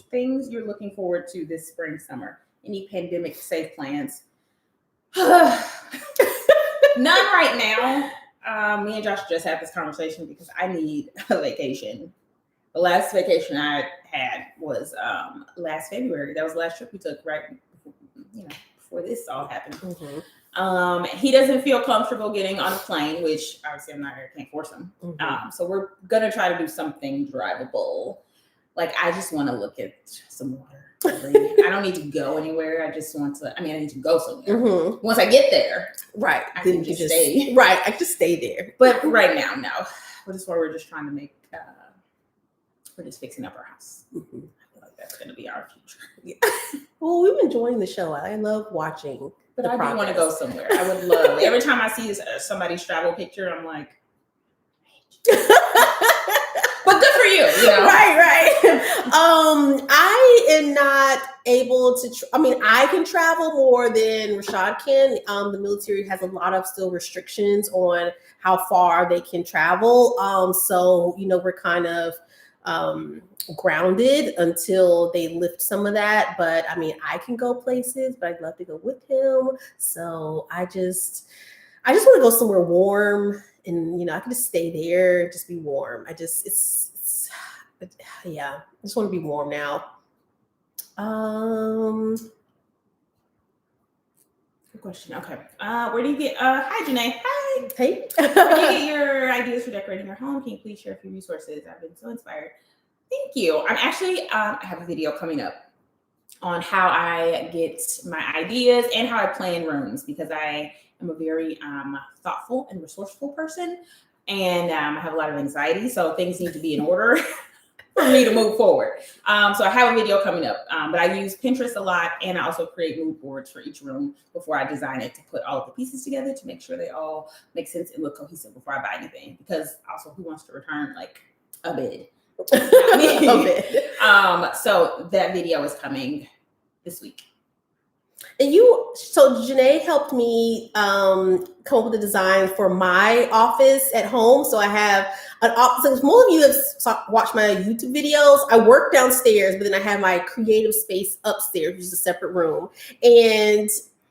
Things you're looking forward to this spring, summer. Any pandemic safe plans? None right now. Me and Josh just had this conversation because I need a vacation. The last vacation I had was last February. That was the last trip we took right before this all happened. Mm-hmm. He doesn't feel comfortable getting on a plane, which obviously I can't force him. Mm-hmm. So we're gonna try to do something drivable. Like I just want to look at some water. I don't need to go anywhere. I just want to. I need to go somewhere. Mm-hmm. Once I get there, right? I can just stay. Right, I can just stay there. But right now, no. That's why we're just trying to make. We're just fixing up our house. Mm-hmm. I feel like that's going to be our future. Yeah. Well, we've been enjoying the show. I love watching. But I do want to go somewhere. I would love. Every time I see somebody's travel picture, I'm like. But good for you, Right. I am not able to. I can travel more than Rashad can. The military has a lot of still restrictions on how far they can travel. So we're kind of grounded until they lift some of that. But I can go places, but I'd love to go with him. So I just want to go somewhere warm. And, I can just stay there, just be warm. I just want to be warm now. Good question. Okay. Where do you get, hi, Janae. Hi. Hey. Where do you get your ideas for decorating your home? Can you please share a few resources? I've been so inspired. Thank you. I'm actually, I have a video coming up on how I get my ideas and how I plan rooms because I am a very thoughtful and resourceful person, and I have a lot of anxiety, so things need to be in order for me to move forward. So I have a video coming up, but I use Pinterest a lot, and I also create mood boards for each room before I design it to put all of the pieces together to make sure they all make sense and look cohesive before I buy anything. Because also, who wants to return like a bed? A bed. So that video is coming this week. And so Janae helped me come up with a design for my office at home. So I have an office. Most of you have watched my YouTube videos. I work downstairs, but then I have my creative space upstairs, which is a separate room. And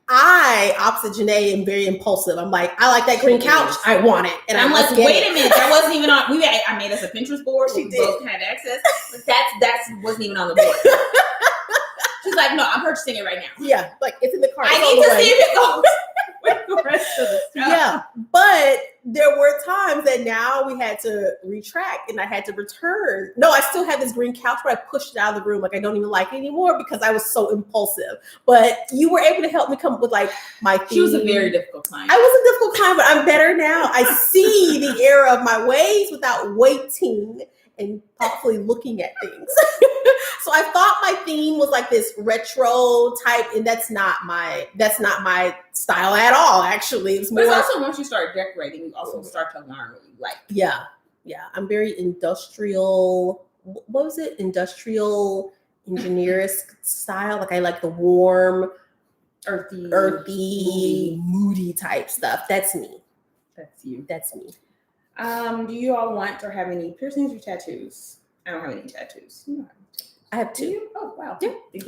I, opposite Janae, am very impulsive. I'm like, I like that green couch. I want it. And I'm like, wait a minute. That wasn't even on. I made us a Pinterest board. We both had access. But that wasn't even on the board. She's like, no, I'm purchasing it right now. Yeah, like it's in the car. I need to see if it goes with the rest of the stuff. Yeah, but there were times that now we had to retract and I had to return. No, I still have this green couch, but I pushed it out of the room. Like I don't even like it anymore because I was so impulsive. But you were able to help me come up with like my theme. She was a very difficult client. I was a difficult client, but I'm better now. I see the error of my ways without waiting and thoughtfully looking at things. So I thought my theme was like this retro type, and that's not my style at all. Actually, it's more. But it's also once you start decorating, you also start to learn what you like. Yeah. I'm very industrial. What was it? Industrial engineer-esque style. Like I like the warm, earthy, moody type stuff. That's me. That's you. That's me. Do you all want or have any piercings or tattoos? I don't have any tattoos. I have 2. Oh, wow. Yeah. You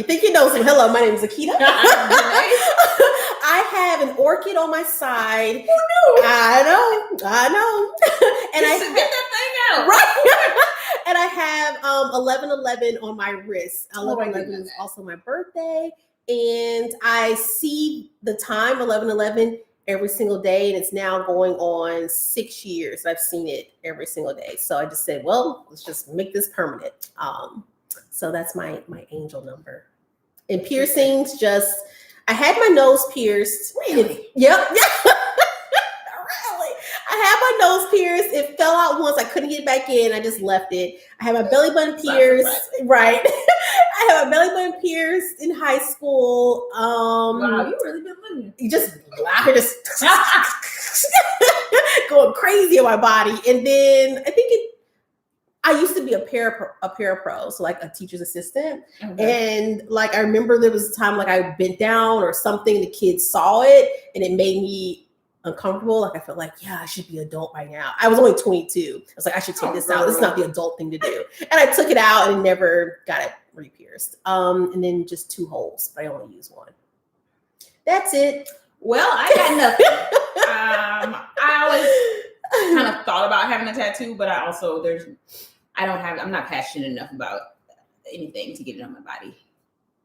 think you know some? Hello, my name is Akita. I have an orchid on my side. Oh, no. I know. And I get that thing out. Right. And I have 11/11 on my wrist. 11/11 is also my birthday. And I see the time 11/11 every single day, and it's now going on 6 years. I've seen it every single day. So I just said, well, let's just make this permanent. So that's my angel number. And piercings, I had my nose pierced. Really? Yep. Really? I had my nose pierced. It fell out once. I couldn't get it back in. I just left it. I had my belly button pierced. Right. I had my belly button pierced in high school. Wow, you really been living. You just going crazy on my body. And then I used to be a parapro, so like a teacher's assistant. Okay. And like I remember there was a time like I bent down or something, the kids saw it and it made me uncomfortable. Like I felt like, yeah, I should be adult right now. I was only 22. I was like, I should take this out. This is not the adult thing to do. And I took it out and never got it re-pierced. And then just 2 holes, but I only used 1. That's it. Well, I got nothing. I always kind of thought about having a tattoo, but I'm not passionate enough about anything to get it on my body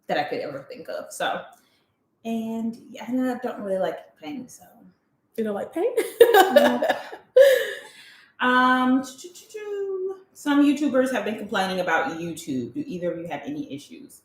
that I could ever think of. So, and I don't really like pain, so. You don't like pain? Some YouTubers have been complaining about YouTube. Do either of you have any issues?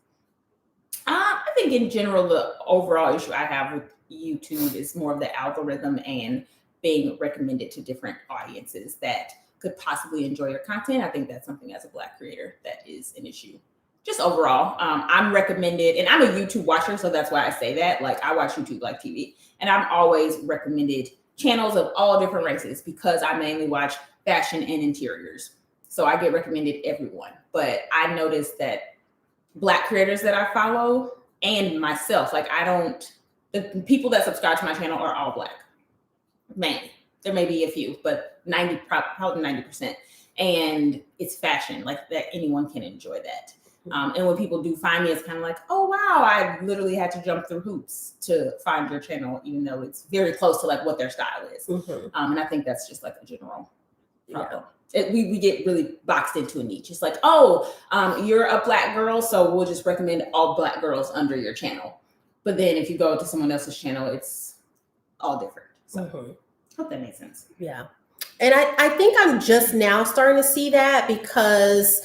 I think in general, the overall issue I have with YouTube is more of the algorithm and being recommended to different audiences that could possibly enjoy your content. I think that's something as a Black creator that is an issue. Just overall, I'm recommended, and I'm a YouTube watcher, so that's why I say that. Like, I watch YouTube like TV, and I'm always recommended channels of all different races because I mainly watch fashion and interiors. So I get recommended everyone. But I noticed that Black creators that I follow and myself, like the people that subscribe to my channel are all Black, mainly. There may be a few, but probably 90%. And it's fashion, like that anyone can enjoy that. And when people do find me, it's kind of like, oh, wow, I literally had to jump through hoops to find your channel, even though it's very close to like what their style is. And I think that's just like a general problem. We get really boxed into a niche. It's like, oh, you're a Black girl, so we'll just recommend all Black girls under your channel. But then if you go to someone else's channel, it's all different. So I hope that makes sense. Yeah. And I think I'm just now starting to see that because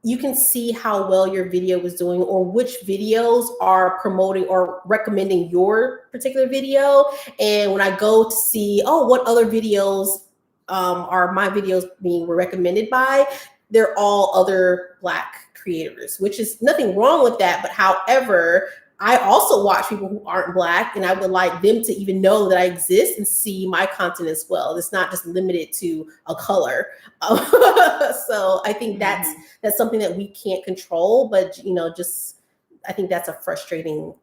you can see how well your video is doing or which videos are promoting or recommending your particular video. And when I go to see, what other videos are my videos being recommended by, they're all other Black creators, which is nothing wrong with that. But however, I also watch people who aren't Black, and I would like them to even know that I exist and see my content as well. It's not just limited to a color. So I think that's something that we can't control, but I think that's a frustrating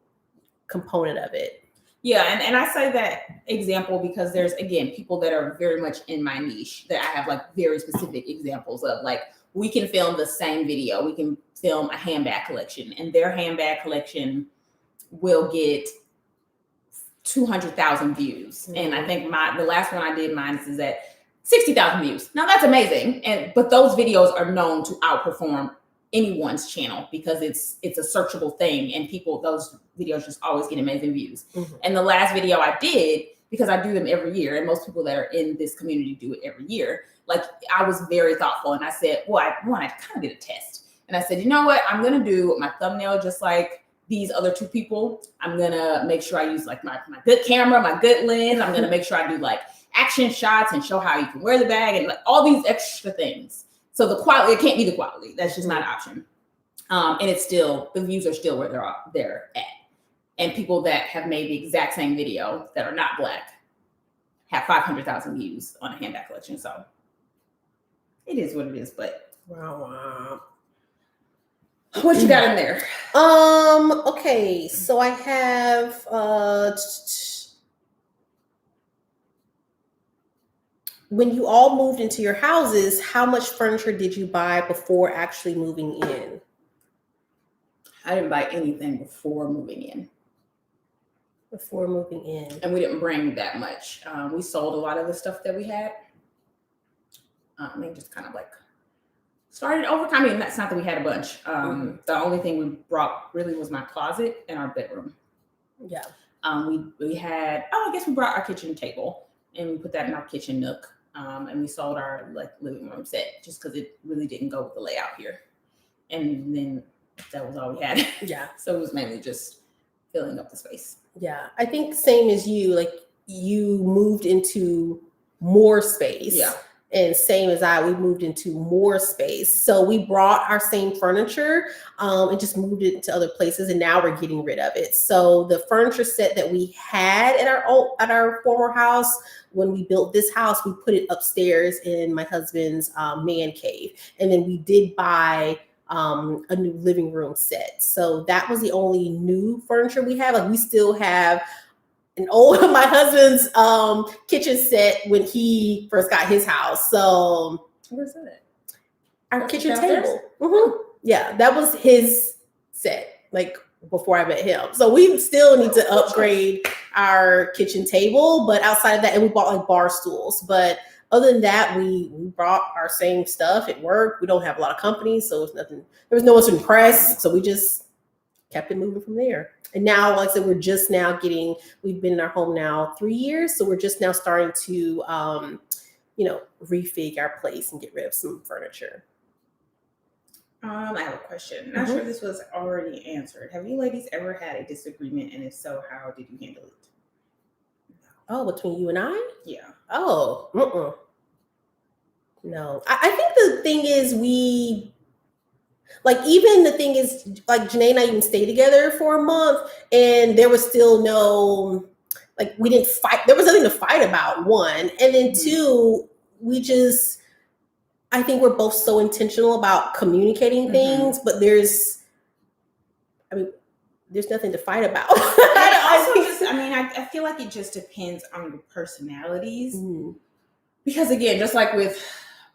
component of it. Yeah, and I say that example because there's, again, people that are very much in my niche that I have like very specific examples of. Like, we can film the same video. We can film a handbag collection, and their handbag collection will get 200,000 views. And I think the last one I did, mine is at 60,000 views. Now that's amazing. But those videos are known to outperform anyone's channel because it's a searchable thing, and those videos just always get amazing views. And the last video I did, because I do them every year, and most people that are in this community do it every year, like, I was very thoughtful, and I said, I kind of did a test, and I said, you know what, I'm gonna do my thumbnail just like these other two people. I'm gonna make sure I use like my good camera, my good lens. I'm gonna make sure I do like action shots and show how you can wear the bag and like all these extra things. So the quality, it can't be the quality. That's just not an option. And it's still, the views are still where they're at. And people that have made the exact same video that are not Black have 500,000 views on a handbag collection. So it is what it is, but. Wow. What you got in there? Okay, so I have when you all moved into your houses, how much furniture did you buy before actually moving in? I didn't buy anything before moving in. Before moving in. And we didn't bring that much. We sold a lot of the stuff that we had. And just kind of like started over time. I mean, that's not that we had a bunch. The only thing we brought really was my closet and our bedroom. Yeah. We had, I guess we brought our kitchen table and we put that in our kitchen nook. And we sold our like living room set just because it really didn't go with the layout here. And then that was all we had. Yeah. So it was mainly just filling up the space. Yeah. I think same as you, like you moved into more space. Yeah. And same as we moved into more space. So we brought our same furniture and just moved it to other places. And now we're getting rid of it. So the furniture set that we had at our former house, when we built this house, we put it upstairs in my husband's man cave. And then we did buy a new living room set. So that was the only new furniture we have. Like we still have my husband's kitchen set when he first got his house. So where's that? Our kitchen table. Yeah, that was his set. Like before I met him. So we still need to upgrade our kitchen table. But outside of that, and we bought like bar stools. But other than that, we brought our same stuff. It worked. We don't have a lot of companies, so it's nothing. There was no one to impress. So we just kept it moving from there. And now, like I said, we're just now we've been in our home now 3 years. So we're just now starting to, refig our place and get rid of some furniture. I have a question. Not sure if this was already answered. Have you ladies ever had a disagreement? And if so, how did you handle it? Oh, between you and I? Yeah. Oh, no. I think the thing is even the thing is, like, Janae and I even stayed together for a month, and there was still no, like, we didn't fight. There was nothing to fight about, one. And then two, I think we're both so intentional about communicating things, but there's nothing to fight about. I feel like it just depends on your personalities. Mm-hmm. Because again, just like with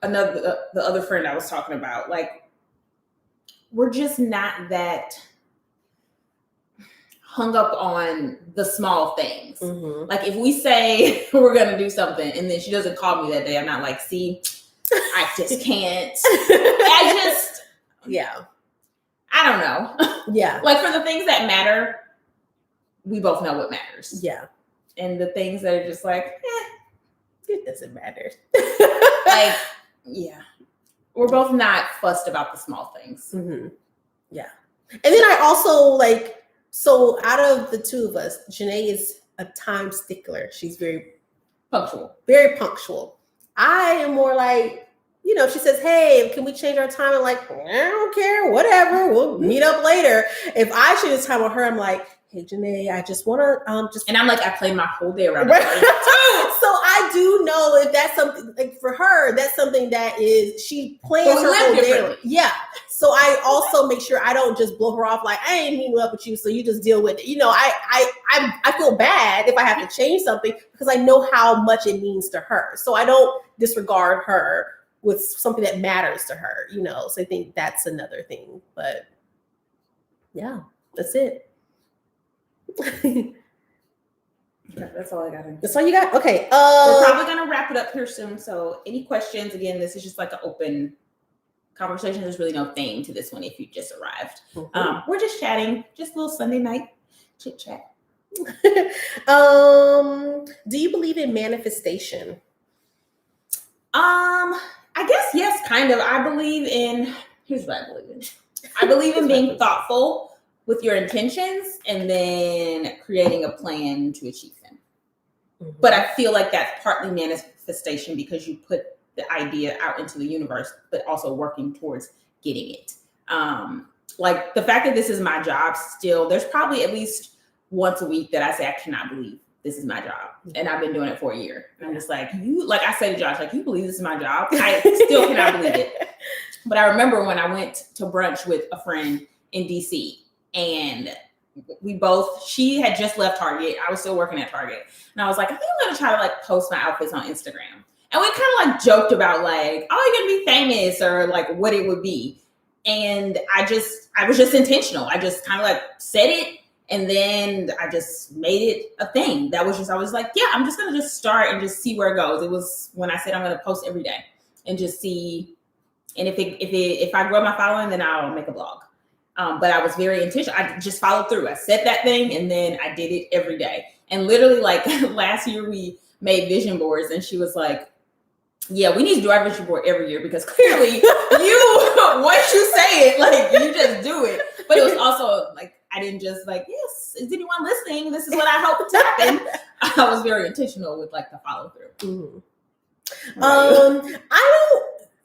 the other friend I was talking about, like, we're just not that hung up on the small things. Mm-hmm. Like if we say we're going to do something and then she doesn't call me that day, I'm not like, see, I just can't. I don't know. Yeah. Like for the things that matter, we both know what matters. Yeah. And the things that are just like, it doesn't matter. Like, yeah. We're both not fussed about the small things. Mm-hmm. Yeah. And then I also so out of the two of us, Janae is a time stickler. She's very punctual. Very punctual. I am more like, if she says, hey, can we change our time? I'm like, I don't care, whatever. We'll meet up later. If I change the time with her, I'm like, hey, Janae, I just want to And I'm like, I play my whole day around. So I do know if that's something, like for her, that's something that she plans her whole day. Yeah. So I also make sure I don't just blow her off like, I ain't meeting up with you, so you just deal with it. I feel bad if I have to change something because I know how much it means to her. So I don't disregard her with something that matters to her, So I think that's another thing. But yeah, that's it. That's all I got. That's all you got? Okay. We're probably going to wrap it up here soon. So any questions? Again, this is just like an open conversation. There's really no theme to this one if you just arrived. Mm-hmm. We're just chatting, just a little Sunday night chit chat. Do you believe in manifestation? I guess yes, kind of. Here's what I believe in. I believe in being thoughtful with your intentions and then creating a plan to achieve them. Mm-hmm. But I feel like that's partly manifestation because you put the idea out into the universe, but also working towards getting it. Like the fact that this is my job still, there's probably at least once a week that I say, I cannot believe this is my job. And I've been doing it for a year. And I'm just like, I say to Josh, like, you believe this is my job? I still cannot believe it. But I remember when I went to brunch with a friend in DC and she had just left Target. I was still working at Target. And I was like, I think I'm going to try to post my outfits on Instagram. And we kind of joked about like, oh, you're going to be famous or like what it would be. And I was just intentional. I just kind of said it. And then I just made it a thing. I was like, yeah, I'm just going to just start and just see where it goes. It was when I said I'm going to post every day and just see. And if I grow my following, then I'll make a blog. But I was very intentional. I just followed through. I said that thing and then I did it every day. And literally last year we made vision boards and she was like, yeah, we need to do our vision board every year because clearly once you say it, you just do it. But it was also I didn't just yes, is anyone listening? This is what I hope to happen. I was very intentional with the follow through. Mm-hmm. I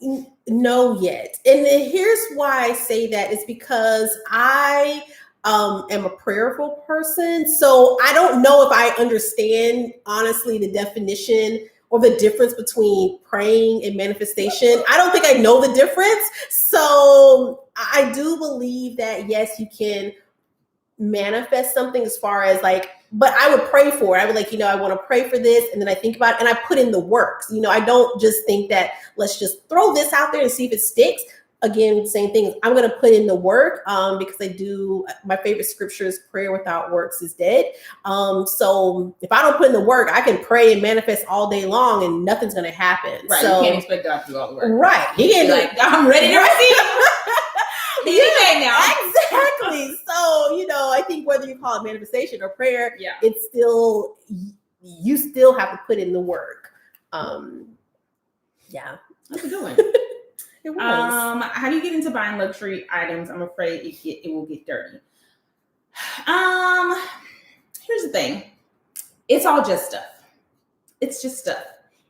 don't know yet. And here's why I say that is because I am a prayerful person. So I don't know if I understand honestly the definition or the difference between praying and manifestation. I don't think I know the difference. So I do believe that, yes, you can manifest something as far as but I would pray for it. I would I want to pray for this. And then I think about it and I put in the works. I don't just think that let's just throw this out there and see if it sticks. again, same thing. I'm going to put in the work because I do. My favorite scripture is prayer without works is dead. So if I don't put in the work, I can pray and manifest all day long and nothing's going to happen. Right. So, you can't expect God to do all the work. Right. He can't like, I'm ready to receive. Yeah, now. Exactly. So, I think whether you call it manifestation or prayer, it's still, you still have to put in the work. Yeah. That's a good one. It was. How do you get into buying luxury items? I'm afraid it will get dirty. Here's the thing. It's all just stuff. It's just stuff.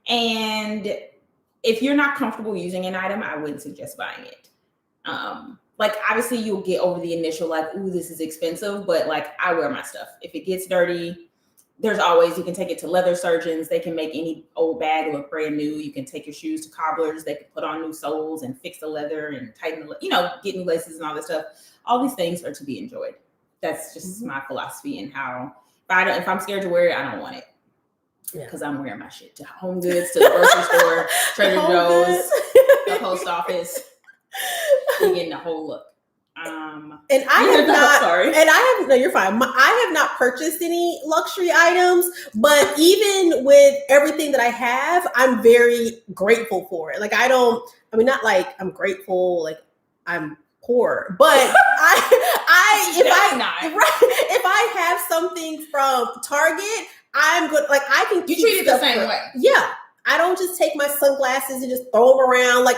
And if you're not comfortable using an item, I wouldn't suggest buying it. Like obviously you'll get over the initial like, ooh, this is expensive, but like I wear my stuff. If it gets dirty, there's always, you can take it to leather surgeons. They can make any old bag look brand new. You can take your shoes to cobblers. They can put on new soles and fix the leather and tighten the, get new laces and all this stuff. All these things are to be enjoyed. That's just my philosophy and how, if I'm scared to wear it, I don't want it. Because I'm wearing my shit to Home Goods, to the grocery store, Trader Joe's, the post office. You're getting the whole look. And I have not. Sorry. And I have no. You're fine. I have not purchased any luxury items, but even with everything that I have, I'm very grateful for it. Like not like I'm grateful. Like I'm poor, but if I have something from Target, I'm good. Like I can. You treat it the same way. Yeah. I don't just take my sunglasses and just throw them around. Like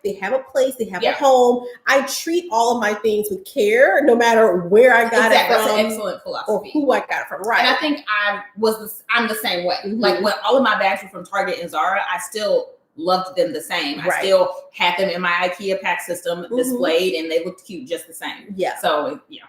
they have a place, they have a home. I treat all of my things with care, no matter where I got it from. That's an excellent philosophy. Or who I got it from. Right. And I think I'm the same way. Mm-hmm. Like when all of my bags were from Target and Zara, I still loved them the same. I still had them in my IKEA pack system displayed, and they looked cute just the same. Yeah. So yeah.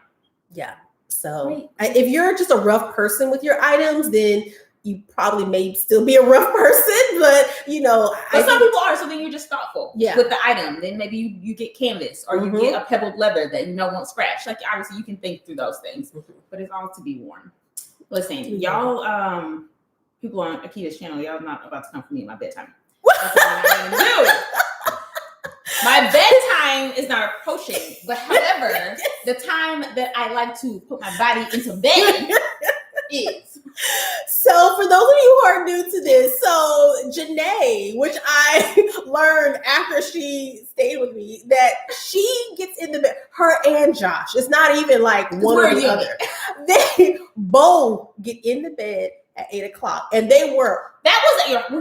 So if you're just a rough person with your items, then you probably may still be a rough person, but some people are. So then you're just thoughtful with the item. Then maybe you get canvas or you get a pebbled leather that won't scratch. Like obviously you can think through those things, but it's all to be worn. Listen, y'all, people on Akita's channel, y'all not about to come for me at my bedtime. That's what I'm gonna do. My bedtime is not approaching, but however, the time that I like to put my body into bed is. So for those of you who are new to this, so Janae, which I learned after she stayed with me, that she gets in the bed, her and Josh. It's not even like one or the other. They both get in the bed at 8:00, and we're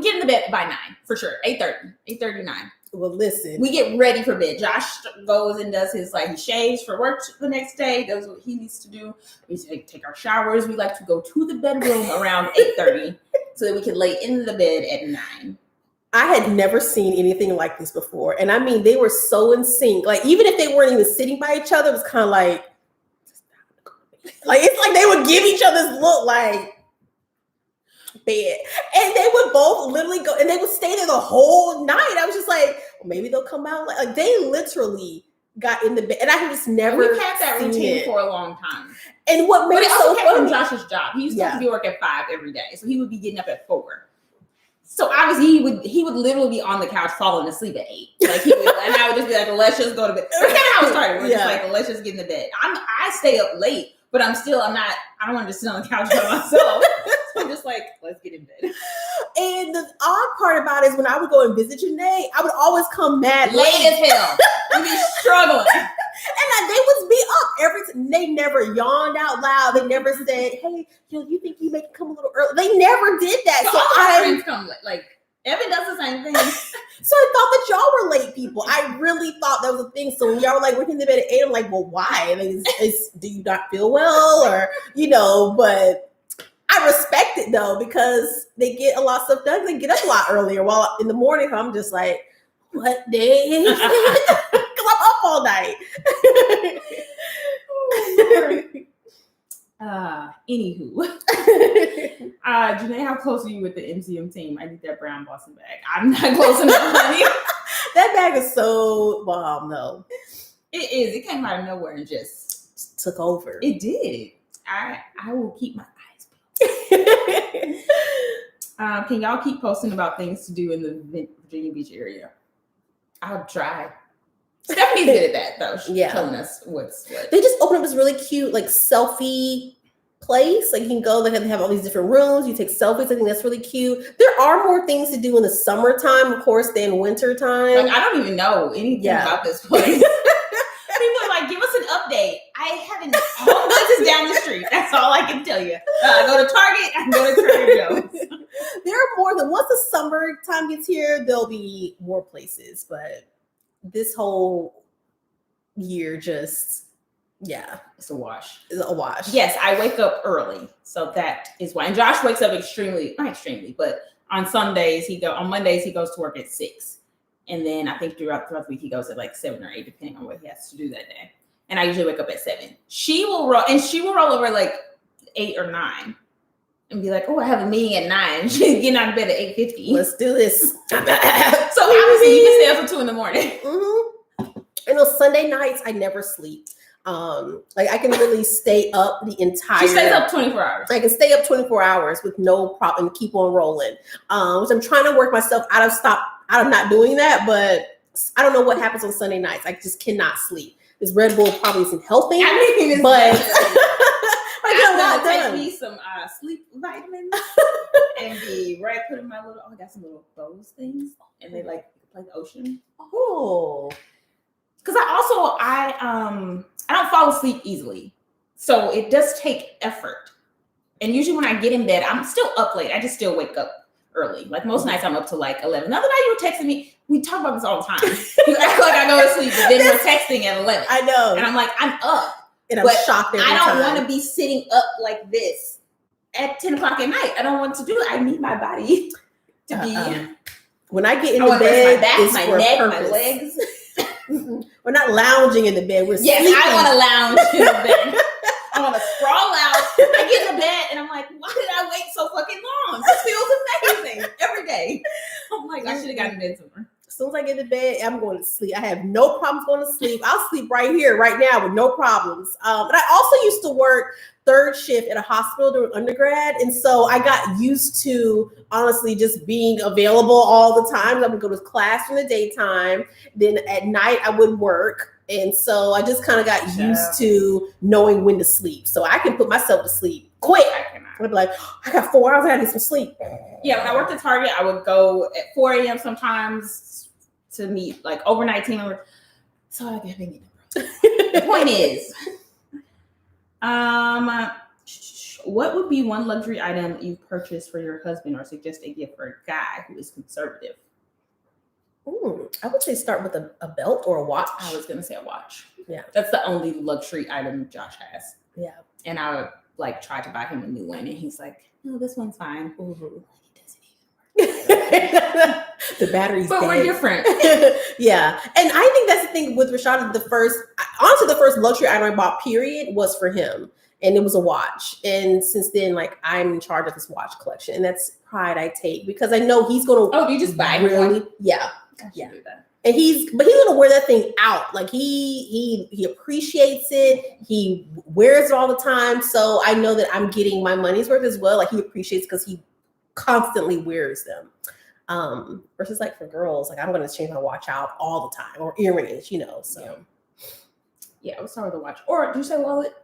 getting to bed by 9 for sure. 8:30, 9. Well, listen, we get ready for bed. Josh goes and does his he shaves for work the next day, does what he needs to do. We take our showers. We like to go to the bedroom around 8:30 so that we can lay in the bed at 9. I had never seen anything like this before. And I mean, they were so in sync. Like, even if they weren't even sitting by each other, it was kind of like it's like they would give each other's look like, bed, and they would both literally go and they would stay there the whole night. I was just like, well, maybe they'll come out. Like they literally got in the bed, and I had just never. We've had that routine for a long time. And what made it so funny from Josh's job, he used to have to be work at 5 every day, so he would be getting up at 4. So obviously he would literally be on the couch falling asleep at 8. Like he would, and I would just be like, let's just go to bed. That's kind of how it started. We're just like, let's just get in the bed. I stay up late, but I don't want to just sit on the couch by myself. So I'm just like, let's get in bed. And the odd part about it is when I would go and visit Janae, I would always come mad late as hell. We'd be struggling. And they would be up every time. They never yawned out loud. They never said, hey, you think you may come a little early? They never did that. So all friends come like Evan does the same thing. So I thought that y'all were late people. I really thought that was a thing. So when y'all were like, we're in the bed at 8, I'm like, well, why? Do you not feel well? Or, but I respect it though, because they get a lot of stuff done. They get up a lot earlier. While in the morning, I'm just like, what day? Because I'm up all night. Anywho. Janae, how close are you with the MCM team? I need that brown Boston bag. I'm not close enough, honey. That bag is so bomb, though. It is. It came out of nowhere and just took over. It did. I will keep my eyes peeled. Can y'all keep posting about things to do in the Virginia Beach area? I'll try. Stephanie's good at that, though. She's Yeah. telling us what's what. They just opened up this really cute, like, selfie place. Like, you can go, they have all these different rooms. You take selfies. I think that's really cute. There are more things to do in the summertime, of course, than winter time. Like, I don't even know anything about this place. People are like, give us an update. I haven't. Home Goods is down the street. That's all I can tell you. I go to Target. I go to Trader Joe's. There are more than once the summertime gets here, there'll be more places. But this whole year, just it's a wash. It's a wash. Yes, I wake up early, so that is why. And Josh wakes up not extremely, but on Sundays on Mondays he goes to work at 6. And then I think throughout the week he goes at like 7 or 8, depending on what he has to do that day. And I usually wake up at 7. She will roll over like 8 or 9 and be like, "Oh, I have a meeting at 9." She's getting out of bed at 8:50. Let's do this. So obviously you can stay up until 2 a.m. Mm-hmm. And on Sunday nights, I never sleep. Like, I can really stay up the entire. She stays up 24 hours. I can stay up 24 hours with no problem and keep on rolling. Which I'm trying to work myself out of not doing that, but I don't know what happens on Sunday nights. I just cannot sleep. This Red Bull probably isn't helping, but I'm gonna take me some sleep vitamins and be right putting my little. I got some little bows things, and they like the ocean. Oh, because I don't fall asleep easily, so it does take effort. And usually when I get in bed, I'm still up late. I just still wake up early. Like most nights, I'm up to like 11. The other night you were texting me. We talk about this all the time. You act like I go to sleep, but then we're texting at 11. I know, and I'm like, I'm up, and I'm shocked every time. I don't want to be sitting up like this at 10 o'clock at night. I don't want to do it. I need my body to be. When I get in the bed, my back, it's my for neck, purpose. my legs. We're not lounging in the bed. We're sleeping. I want to lounge in the bed. I want to sprawl out. I get in the bed and I'm like, why did I wait so fucking long? This feels amazing every day. I'm like, I should have gotten in bed sooner. As soon as I get to bed, I'm going to sleep. I have no problems going to sleep. I'll sleep right here, right now, with no problems. But I also used to work third shift at a hospital during undergrad. And so I got used to, honestly, just being available all the time. I would go to class in the daytime. Then at night, I would work. And so I just kind of got used to knowing when to sleep. So I can put myself to sleep quick. I cannot. I'd be like, I got 4 hours. I got to get some sleep. Yeah, when I worked at Target, I would go at 4 a.m. sometimes to meet like overnight team members. So I get the point is, what would be one luxury item you've purchased for your husband or suggest a gift for a guy who is conservative? I would say start with a belt or a watch. I was gonna say a watch. Yeah, that's the only luxury item Josh has. Yeah, and I would like try to buy him a new one, and he's like, "No, this one's fine." Mm-hmm. The battery's but dead. We're different. Yeah, and I think that's the thing with Rashad. The first luxury item I bought, period, was for him, and it was a watch. And since then, like, I'm in charge of this watch collection, and that's pride I take because I know he's gonna. Oh, you just buy really? One? Yeah, yeah. Do that. And he's gonna wear that thing out. Like he appreciates it. He wears it all the time. So I know that I'm getting my money's worth as well. Like he appreciates because he constantly wears them. Versus like for girls, like I'm gonna change my watch out all the time, or earrings, So yeah, I would start with a watch. Or did you say wallet?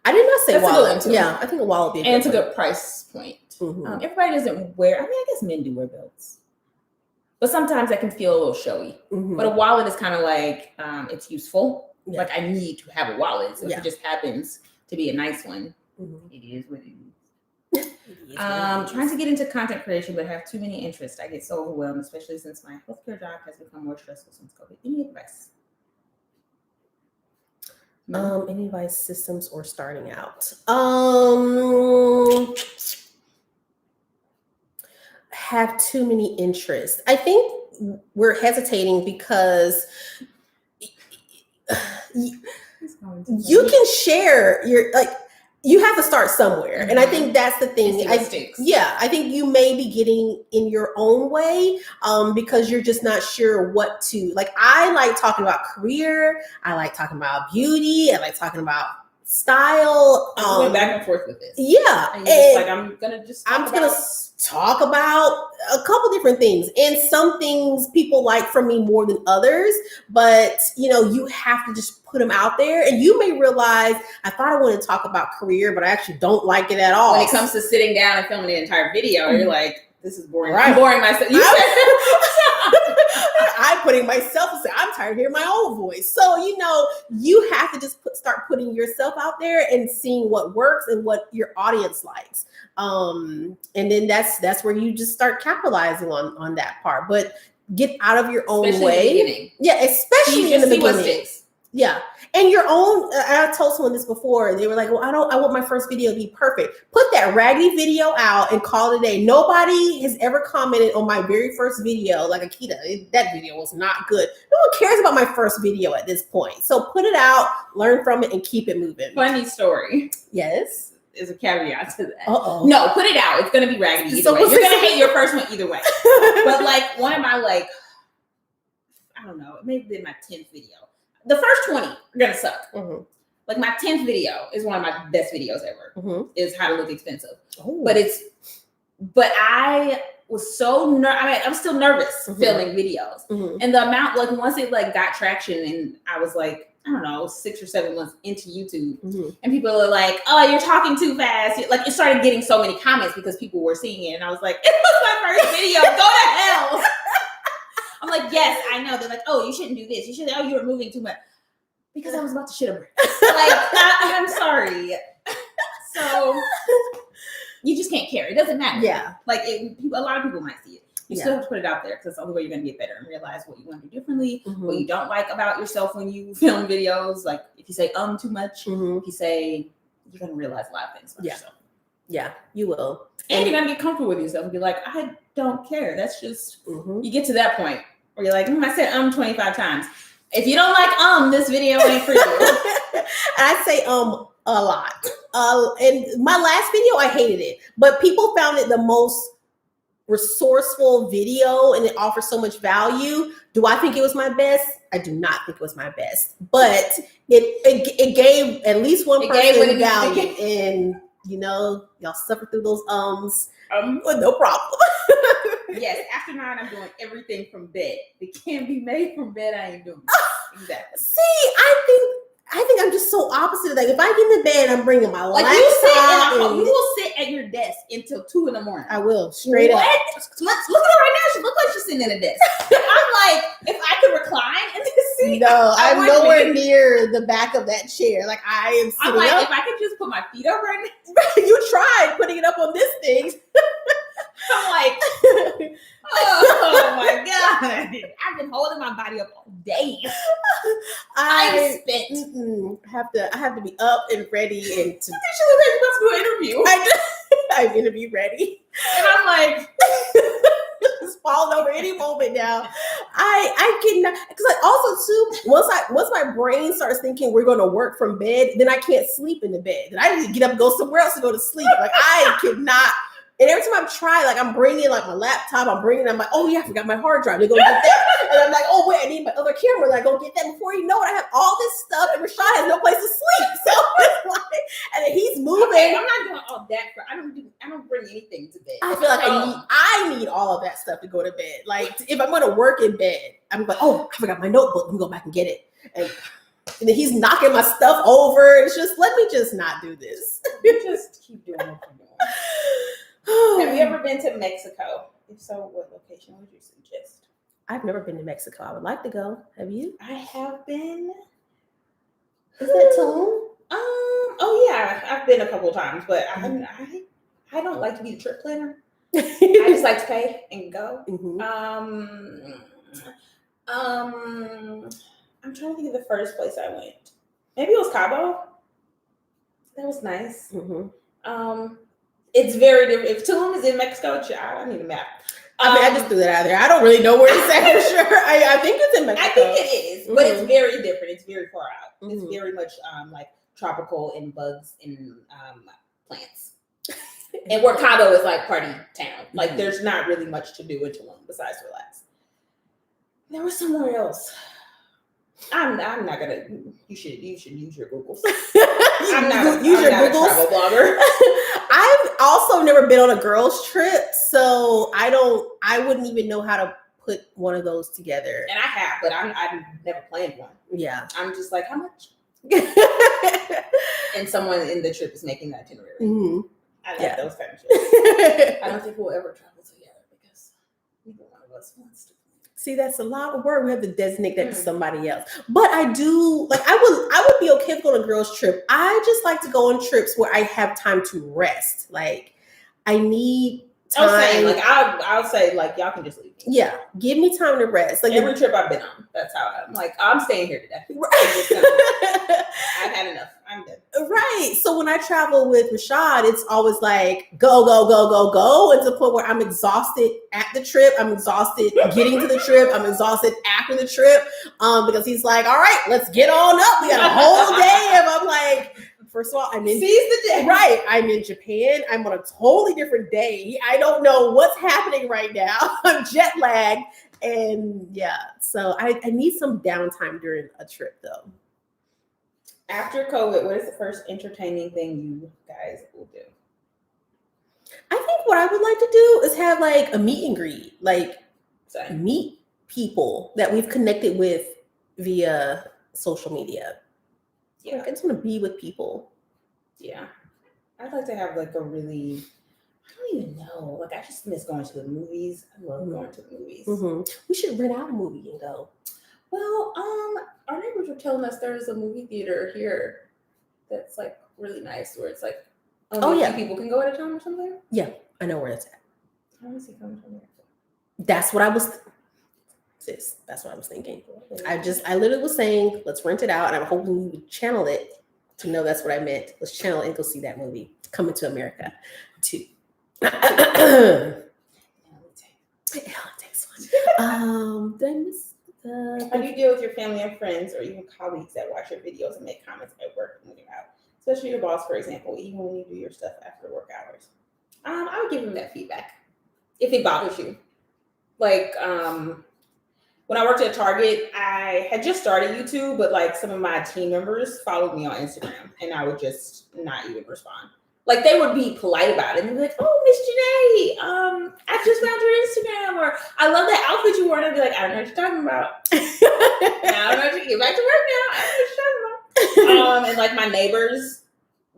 I did not say That's wallet. Yeah, I think a wallet would be and it's a good price point. Mm-hmm. Everybody doesn't wear. I mean, I guess men do wear belts, but sometimes that can feel a little showy. Mm-hmm. But a wallet is kind of like it's useful. Yeah. Like I need to have a wallet, so if it just happens to be a nice one, it is what it is. Trying to get into content creation, but have too many interests. I get so overwhelmed, especially since my healthcare job has become more stressful since COVID. Any advice? Any advice, systems or starting out? Have too many interests. I think we're hesitating because you can share your you have to start somewhere. Mm-hmm. And I think that's the thing. I think you may be getting in your own way because you're just not sure what to, like, I like talking about career. I like talking about beauty. I like talking about style. I went back and forth with this. Yeah. And you're just like, I'm gonna talk about a couple different things, and some things people like from me more than others, but you have to just put them out there, and you may realize I thought I wanted to talk about career, but I actually don't like it at all. When it comes to sitting down and filming the entire video, you're like, this is boring. Right. I'm boring myself. I'm putting myself and say, I'm tired of hearing my own voice. So, you have to just start putting yourself out there and seeing what works and what your audience likes. And then that's where you just start capitalizing on that part. But get out of your own way. Yeah, especially in the beginning. Yeah. And your own, I told someone this before. They were like, well, I want my first video to be perfect. Put that raggedy video out and call it a day. Nobody has ever commented on my very first video, like Akita, that video was not good. No one cares about my first video at this point. So put it out, learn from it, and keep it moving. Funny story. Yes. Is a caveat to that. Uh-oh. No, put it out. It's going to be raggedy either way. You're going to hate your first one either way. But like one of my I don't know, it may have been my 10th video. The first 20 are going to suck. Mm-hmm. Like my 10th video is one of my best videos ever. Mm-hmm. Is how to look expensive. Oh. But I was so I'm still nervous filming videos. Mm-hmm. And the amount, once it got traction, and I was I don't know, 6 or 7 months into YouTube, and people are like, oh, you're talking too fast. It started getting so many comments because people were seeing it. And I was like, it was my first video. Go to hell. I'm like, yes, I know. They're like, oh, you shouldn't do this. You should, you were moving too much. Because I was about to shit a brick. I'm sorry. So you just can't care. It doesn't matter. Yeah. A lot of people might see it. You still have to put it out there, because that's the only way you're going to get better and realize what you want to do differently, what you don't like about yourself when you film videos. Like if you say too much, if you say, you're going to realize a lot of things about yourself. Yeah, you will. And you're gonna get comfortable with yourself and be like, I don't care. That's just Mm-hmm. you get to that point where you're like, I said 25 times. If you don't like this video ain't for you. I say a lot. And my last video, I hated it, but people found it the most resourceful video, and it offers so much value. Do I think it was my best? I do not think it was my best, but it gave at least one person value, and y'all suffer through those with no problem. Yes, after 9, I'm doing everything from bed. It can't be made from bed. I ain't doing it. Exactly. See, I think I'm just so opposite of that. If I get in the bed, I'm bringing my laptop. You will sit at your desk until 2 a.m. I will, straight up. Look at her right now. She looks like she's sitting in a desk. I'm like, if I could recline in this seat. No, I'm nowhere near the back of that chair. Like I am sitting I'm like, up. if I could just put my feet up right now. You tried putting it up on this thing. I'm like, oh my God. I've been holding my body up all day. I spent. I have to be up and ready, and to let's do an interview. I'm gonna be ready. And I'm like, it's falling over any moment now. I cannot, because also too, once my brain starts thinking we're gonna work from bed, then I can't sleep in the bed. Then I need to get up and go somewhere else to go to sleep. Like I cannot. And every time I try, I'm bringing my laptop, I'm like, oh yeah, I forgot my hard drive. They go get that. And I'm like, oh wait, I need my other camera. I go get that. Before you know it, I have all this stuff, and Rashad has no place to sleep. So it's and then he's moving. Okay, I'm not doing all that. I don't bring anything to bed. I feel like I need all of that stuff to go to bed. If I'm going to work in bed, I'm like, oh, I forgot my notebook. Let me go back and get it. And then he's knocking my stuff over. It's just, let me just not do this. You just keep doing what you're doing. Have you ever been to Mexico? If so, what location would you suggest? I've never been to Mexico. I would like to go. Have you? I have been. Is that Tulum? Oh yeah, I've been a couple of times, but I don't like to be the trip planner. I just like to pay and go. Mm-hmm. I'm trying to think of the first place I went. Maybe it was Cabo. That was nice. Mm-hmm. It's very different. If Tulum is in Mexico, I need a map. I just threw that out there. I don't really know where it's at for sure. I think it's in Mexico. I think it is, but it's very different. It's very far out. Mm-hmm. It's very much tropical and bugs and plants. And where Cabo is party town. There's not really much to do in Tulum besides relax. There was somewhere else. I'm not gonna. You should use your Googles. I'm not Use your a Googles. travel blogger. I've also never been on a girls trip, so I wouldn't even know how to put one of those together. And I have, but I've never planned one. Yeah. I'm just like, how much? And someone in the trip is making the itinerary. Mm-hmm. I like those kind of trips. I don't think we'll ever travel together because neither one of us wants to. See, that's a lot of work. We have to designate that to somebody else. But I do I would be okay with going on a girls trip. I just like to go on trips where I have time to rest. Like I need time. I'll say like y'all can just leave me. Yeah, give me time to rest. Like every trip I've been on, that's how I'm like, I'm staying here today. Right. I've had enough. I'm good. Right. So when I travel with Rashad, it's always like go, go, go, go, go. And to the point where I'm exhausted at the trip. I'm exhausted getting to the trip. I'm exhausted after the trip. Because he's like, all right, let's get on up. We got a whole day. And I'm like, first of all, I'm in seize the day. Right. I'm in Japan. I'm on a totally different day. I don't know what's happening right now. I'm jet lagged. And yeah, so I need some downtime during a trip though. After COVID, what is the first entertaining thing you guys will do? I think what I would like to do is have like a meet and greet, like meet people that we've connected with via social media. Yeah, I just want to be with people. Yeah, I'd like to have like a really, I don't even know. Like I just miss going to the movies. I love going to the movies. Mm-hmm. We should rent out a movie and go. Well, our neighbors were telling us there's a movie theater here that's like really nice, where it's like people can go at a time or something. Yeah, I know where it's at. How is it coming from there? That's what I was thinking. I literally was saying, let's rent it out, and I'm hoping you would channel it to know that's what I meant. Let's channel it and go see that movie. Coming to America, too. It takes one. Then how do you deal with your family and friends or even colleagues that watch your videos and make comments at work when you're out? Especially your boss, for example, even when you do your stuff after work hours. I would give them that feedback if it bothers you. Like when I worked at Target, I had just started YouTube, but like some of my team members followed me on Instagram and I would just not even respond. Like they would be polite about it and they'd be like, "Oh, Miss Janae, I just found your Instagram," or "I love that outfit you wore." And I'd be like, "I don't know what you're talking about. I don't know what you get back to work now. I don't know what you're talking about." And like my neighbors,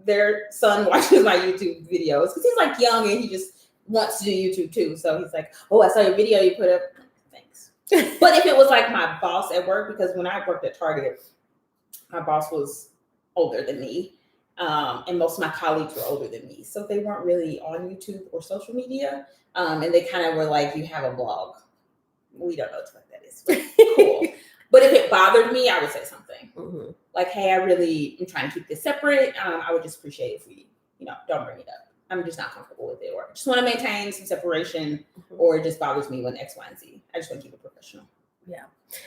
their son watches my YouTube videos because he's like young and he just wants to do YouTube too. So he's like, "Oh, I saw your video you put up." Thanks. But if it was like my boss at work, because when I worked at Target, my boss was older than me. And most of my colleagues were older than me. So they weren't really on YouTube or social media. And they kind of were like, "You have a blog." We don't know what that is. Cool. But if it bothered me, I would say something. Mm-hmm. Like, "Hey, I really am trying to keep this separate. I would just appreciate it if we, don't bring it up. I'm just not comfortable with it. Or I just want to maintain some separation. Mm-hmm. Or it just bothers me when X, Y, and Z. I just want to keep it professional." Yeah.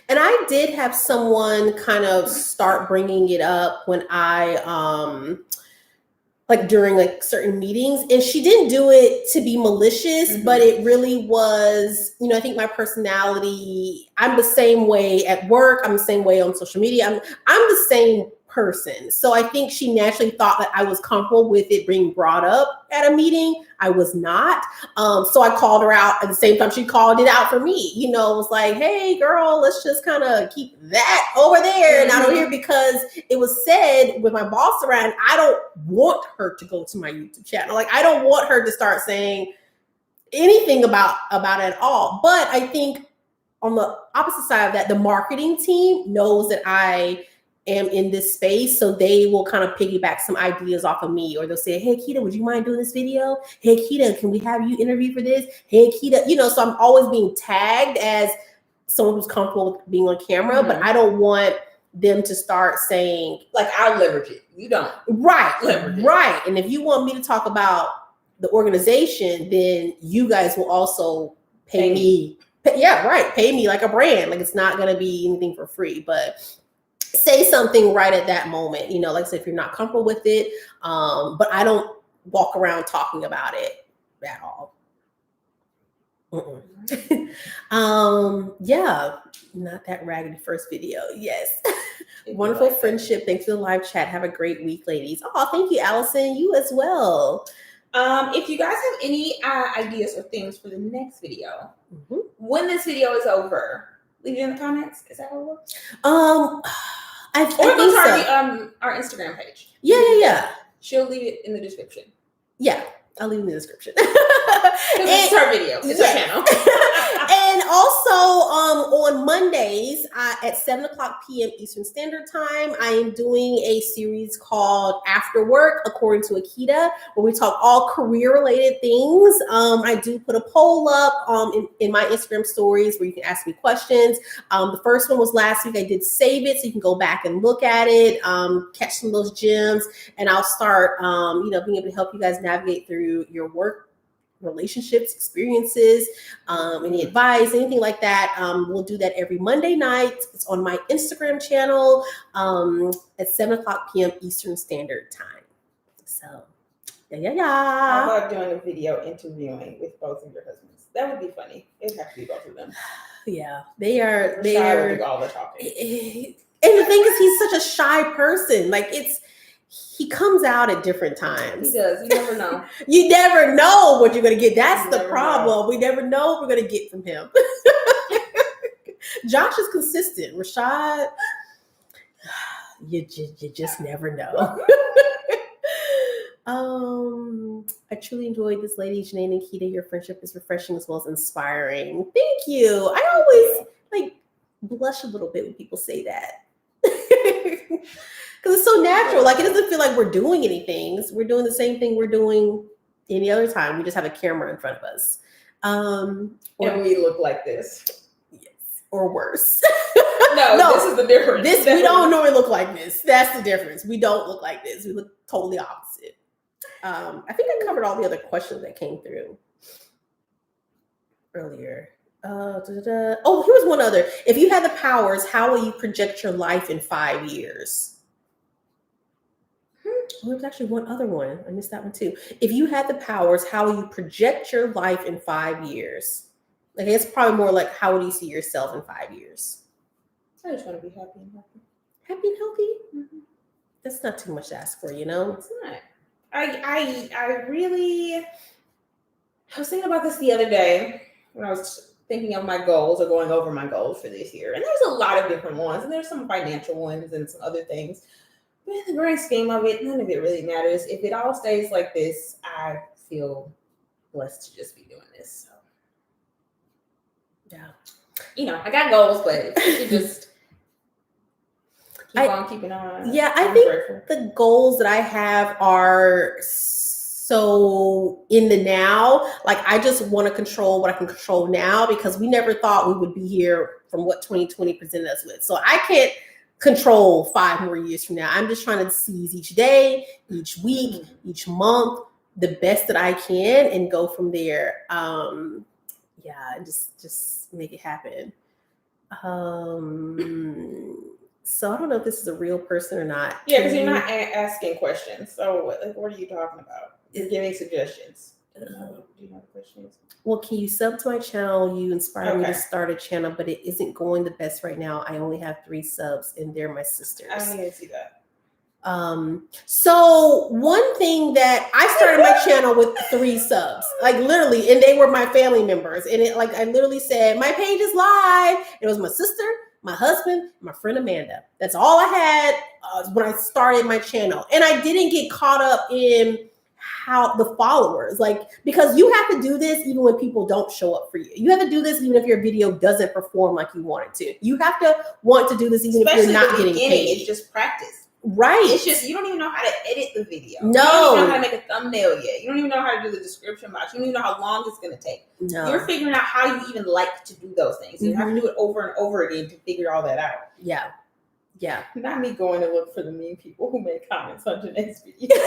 And I did have someone kind of start bringing it up when I, like during like certain meetings, and she didn't do it to be malicious, mm-hmm. but it really was, I think my personality, I'm the same way at work. I'm the same way on social media. I'm the same person. So I think she naturally thought that I was comfortable with it being brought up at a meeting. I was not. So I called her out at the same time she called it out for me. It was like, "Hey girl, let's just kind of keep that over there and out of here," because it was said with my boss around, I don't want her to go to my YouTube channel. Like I don't want her to start saying anything about it at all. But I think on the opposite side of that, the marketing team knows that I am in this space, so they will kind of piggyback some ideas off of me, or they'll say, "Hey Keita, would you mind doing this video? Hey Keita, can we have you interview for this? Hey Keita," so I'm always being tagged as someone who's comfortable with being on camera, mm-hmm. but I don't want them to start saying like, "I'll leverage it." You don't. Right. Right. And if you want me to talk about the organization, then you guys will also pay me. Yeah, right. Pay me like a brand. Like it's not going to be anything for free, but say something right at that moment, like I said, if you're not comfortable with it, but I don't walk around talking about it at all. Yeah, not that raggedy first video. Yes. Wonderful like friendship. Thanks for the live chat. Have a great week, ladies. Oh, thank you, Allison. You as well. If you guys have any ideas or things for the next video, when this video is over, leave it in the comments. Is that how it works? I think so. Our Instagram page. Yeah. She'll leave it in the description. Yeah, I'll leave it in the description. It's her video. It's her channel. And also on Mondays at 7:00 p.m. Eastern Standard Time, I am doing a series called After Work, according to Akita, where we talk all career-related things. I do put a poll up in my Instagram stories where you can ask me questions. The first one was last week. I did save it, so you can go back and look at it, catch some of those gems, and I'll start, being able to help you guys navigate through your work, relationships, experiences, any advice, anything like that. We'll do that every Monday night. It's on my Instagram channel at 7:00 p.m. Eastern Standard Time. So, yeah. How about doing a video interviewing with both of your husbands? That would be funny. It'd have to be both of them. Yeah, they are. Do all the talking. And the thing is, he's such a shy person. Like he comes out at different times. He does. You never know. You never know what you're going to get. That's the problem. We never know what we're going to get from him. Josh is consistent. Rashad, you just never know. I truly enjoyed this, lady. Janae and Keita, your friendship is refreshing as well as inspiring. Thank you. I always blush a little bit when people say that. Because it's so natural. Like, it doesn't feel like we're doing anything. We're doing the same thing we're doing any other time. We just have a camera in front of us. And we look like this. Yes. Or worse. No, this is the difference. We don't normally look like this. That's the difference. We don't look like this. We look totally opposite. I think I covered all the other questions that came through earlier. Oh, here was one other. If you had the powers, how will you project your life in 5 years? There was actually one other one. I missed that one too. If you had the powers, how will you project your life in 5 years? I guess probably more like, how would you see yourself in 5 years? I just want to be happy and healthy. Happy and healthy? Mm-hmm. That's not too much to ask for, you know? It's not. I was thinking about this the other day when I was thinking of my goals or going over my goals for this year. And there's a lot of different ones. And there's some financial ones and some other things. But in the grand scheme of it, none of it really matters. If it all stays like this, I feel blessed to just be doing this. So, yeah. I got goals, but you just keep on keeping on. Yeah, I think the goals that I have are so in the now. Like, I just want to control what I can control now, because we never thought we would be here from what 2020 presented us with. So I can't control 5 more years from now. I'm just trying to seize each day, each week, each month, the best that I can, and go from there. And just make it happen. So I don't know if this is a real person or not. Yeah, because you're not asking questions. So what are you talking about? You're giving suggestions. Do you have questions? Well, can you sub to my channel? You inspired me to start a channel, but it isn't going the best right now. I only have 3 subs, and they're my sisters. I don't even see that. So one thing that I started my channel with 3 subs, like literally, and they were my family members. And it, like, I literally said, my page is live. It was my sister, my husband, my friend Amanda. That's all I had when I started my channel. And I didn't get caught up in how the followers, like, because you have to do this even when people don't show up for you. You have to do this even if your video doesn't perform like you want it to. You have to want to do this even if you're not getting paid. It's just practice. Right. It's just, you don't even know how to edit the video. No. You don't even know how to make a thumbnail yet. You don't even know how to do the description box. You don't even know how long it's going to take. No. You're figuring out how you even like to do those things. You have to do it over and over again to figure all that out. Yeah. Yeah. Not me going to look for the mean people who make comments on Janae's video.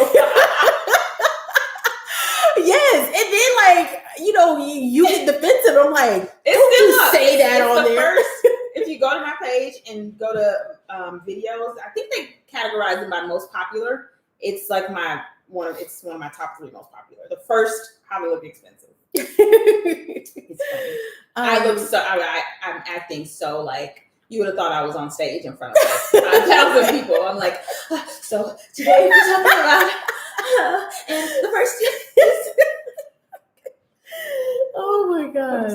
Yes, and then, like, you get defensive. I'm like, it's don't still you say that on there? If you go to my page and go to videos, I think they categorize them by most popular. It's like one of my top 3 most popular. The first, how to look expensive. It's funny. I'm acting so like you would have thought I was on stage in front of like 1,000 people. I'm like, so today we're talking about and the first is. Oh my gosh.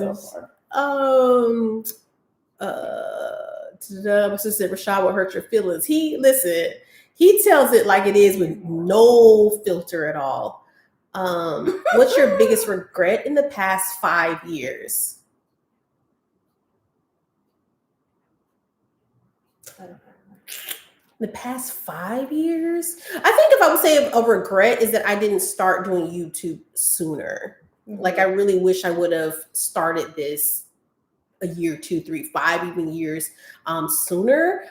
My sister said Rashad will hurt your feelings. He tells it like it is with no filter at all. What's your biggest regret in the past 5 years? The past 5 years? I think if I would say a regret is that I didn't start doing YouTube sooner. Mm-hmm. Like I really wish I would have started this a year, 2, 3, 5 even years sooner.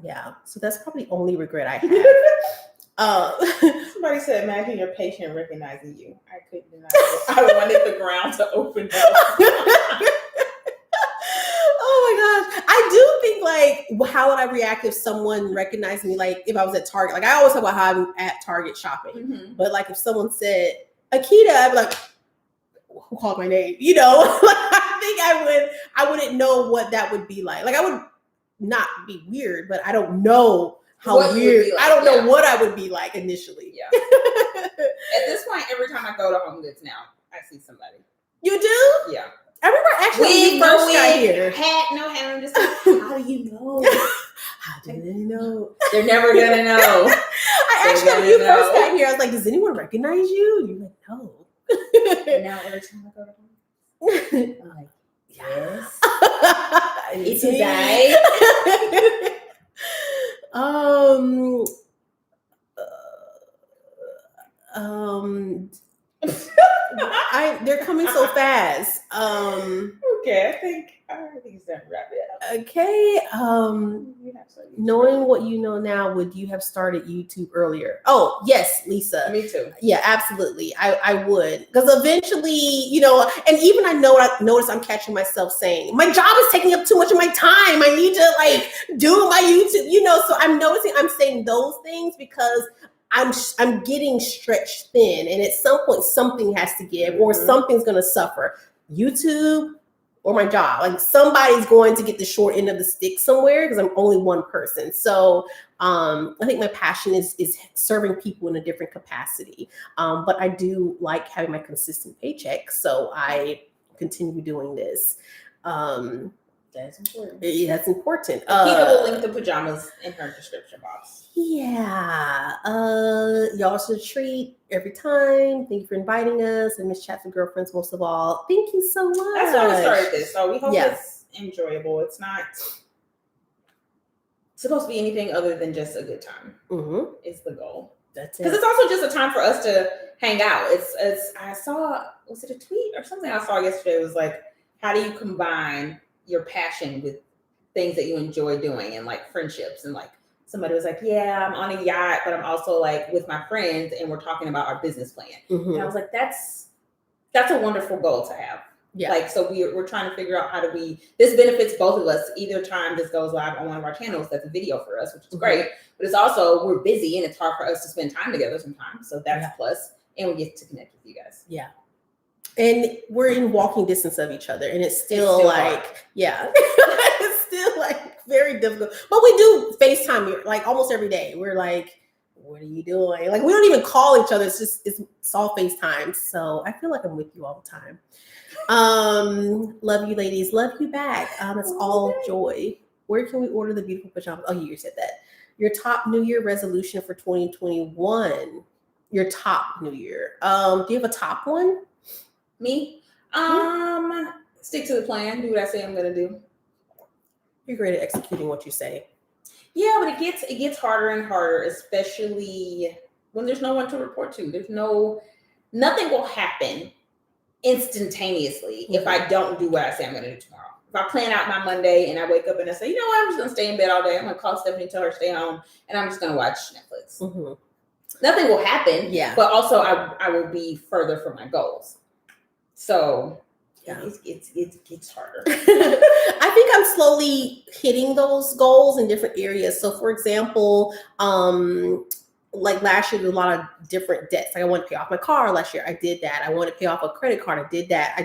Yeah, so that's probably the only regret I have. Somebody said, imagine your patient recognizing you. I couldn't deny it. I wanted the ground to open up. Oh my gosh. I do think like, how would I react if someone recognized me? Like if I was at Target, like I always talk about how I'm at Target shopping, mm-hmm. but like if someone said Akita, I'd be like, who called my name? You know, like, I think I wouldn't know what that would be like. Like I would not be weird, but I don't know how what weird. Like, I don't know what I would be like initially. Yeah. At this point, every time I go to Home Goods now, I see somebody. You do? Yeah. I remember actually when you first got here. No hat. I'm just like, how do you know? How do they know? They're never gonna know. I actually, when you first got here, I was like, does anyone recognize you? And you're like, no. And now every time I go to Home Goods, I'm like, yes. It's a day. They're coming so fast. Okay, I think it's done. Wrap it up. Okay. Knowing what you know now, would you have started YouTube earlier? Oh, yes, Lisa. Me too. Yeah, absolutely. I would. Because eventually, you know, and even I notice I'm catching myself saying, my job is taking up too much of my time. I need to like do my YouTube, you know, so I'm noticing I'm saying those things because I'm getting stretched thin, and at some point something has to give, or something's going to suffer. YouTube or my job, like somebody's going to get the short end of the stick somewhere because I'm only one person. So I think my passion is serving people in a different capacity. But I do like having my consistent paycheck, so I continue doing this. That's important. Yeah, that's important. Akita will link the pajamas in her description box. Yeah. Y'all should treat every time. Thank you for inviting us. And Miss Chats and Girlfriends, most of all. Thank you so much. That's why we started this. So we hope it's enjoyable. It's not supposed to be anything other than just a good time. Mm-hmm. Is the goal. That's it. Because it's also just a time for us to hang out. It's I saw, was it a tweet or something I saw yesterday? It was like, how do you combine your passion with things that you enjoy doing and like friendships, and like somebody was like, yeah, I'm on a yacht, but I'm also like with my friends and we're talking about our business plan. Mm-hmm. And I was like, that's a wonderful goal to have. Yeah. Like, so we're trying to figure out how do this benefits both of us. Either time this goes live on one of our channels, that's a video for us, which is great, but it's also, we're busy and it's hard for us to spend time together sometimes. So that's a plus, and we get to connect with you guys. Yeah. And we're in walking distance of each other, and it's still like, hard. Yeah, it's still like very difficult. But we do FaceTime like almost every day. We're like, what are you doing? Like we don't even call each other. It's all FaceTime. So I feel like I'm with you all the time. Love you, ladies. Love you back. It's all joy. Where can we order the beautiful pajamas? Oh, you said that. Your top New Year resolution for 2021. Your top New Year. Do you have a top one? Me? Stick to the plan. Do what I say I'm gonna do. You're great at executing what you say. Yeah, but it gets harder and harder, especially when there's no one to report to. Nothing will happen instantaneously if I don't do what I say I'm gonna do tomorrow. If I plan out my Monday and I wake up and I say, you know what, I'm just gonna stay in bed all day. I'm gonna call Stephanie, tell her to stay home, and I'm just gonna watch Netflix. Mm-hmm. Nothing will happen. Yeah. But also I will be further from my goals. So yeah, it gets harder. I think I'm slowly hitting those goals in different areas. So for example, like last year, there was a lot of different debts. Like I wanted to pay off my car last year. I did that. I wanted to pay off a credit card. I did that.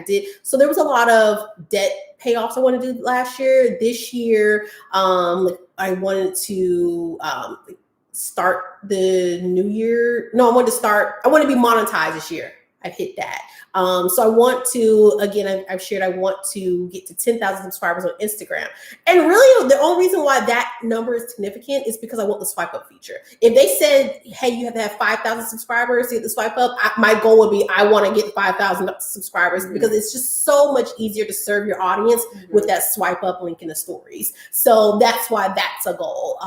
So there was a lot of debt payoffs I wanted to do last year. This year, I wanted to start the new year. No, I want to be monetized this year. I've hit that. So I want to, again, I've shared, I want to get to 10,000 subscribers on Instagram. And really the only reason why that number is significant is because I want the swipe up feature. If they said, hey, you have to have 5,000 subscribers to get the swipe up, my goal would be, I want to get 5,000 subscribers because it's just so much easier to serve your audience with that swipe up link in the stories. So that's why that's a goal.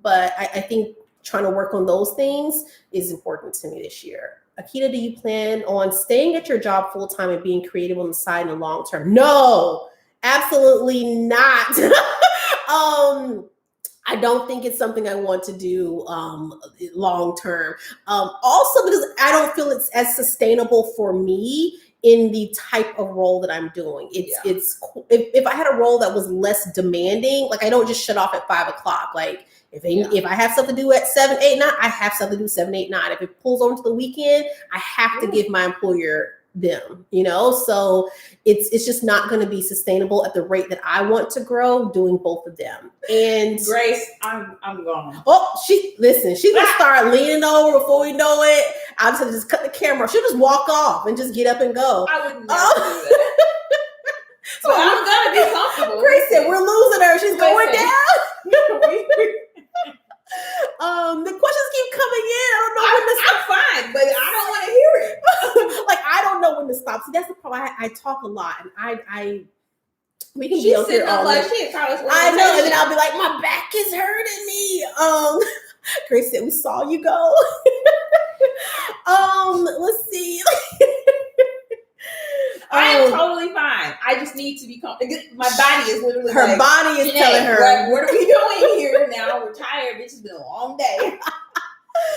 But I think trying to work on those things is important to me this year. Akita, do you plan on staying at your job full-time and being creative on the side in the long term? No, absolutely not. I don't think it's something I want to do long term. Also because I don't feel it's as sustainable for me in the type of role that I'm doing. If I had a role that was less demanding, like I don't just shut off at 5:00. Like if I have stuff to do at 7, 8, 9, I have stuff to do 7, 8, 9. If it pulls over to the weekend, I have to give my employer them, so it's just not going to be sustainable at the rate that I want to grow doing both of them. And Grace, I'm gone. Oh, she's gonna start leaning over before we know it. I'll just cut the camera. She'll just walk off and just get up and go. I would never do that. So I'm gonna be comfortable. Grace said, we're losing her. She's going down. The questions keep coming in. I don't know when to stop. I'm fine, but I don't want to hear it. Like I don't know when to stop. See, that's the problem. I talk a lot, and I we can She's be up here all like day. shit. I know, and then I'll be like, my back is hurting me. Grace said, we saw you go. Let's see. I am totally fine. I just need to be comfortable. My body is literally her body is telling her, what are we doing here now? We're tired. Bitch, it's been a long day.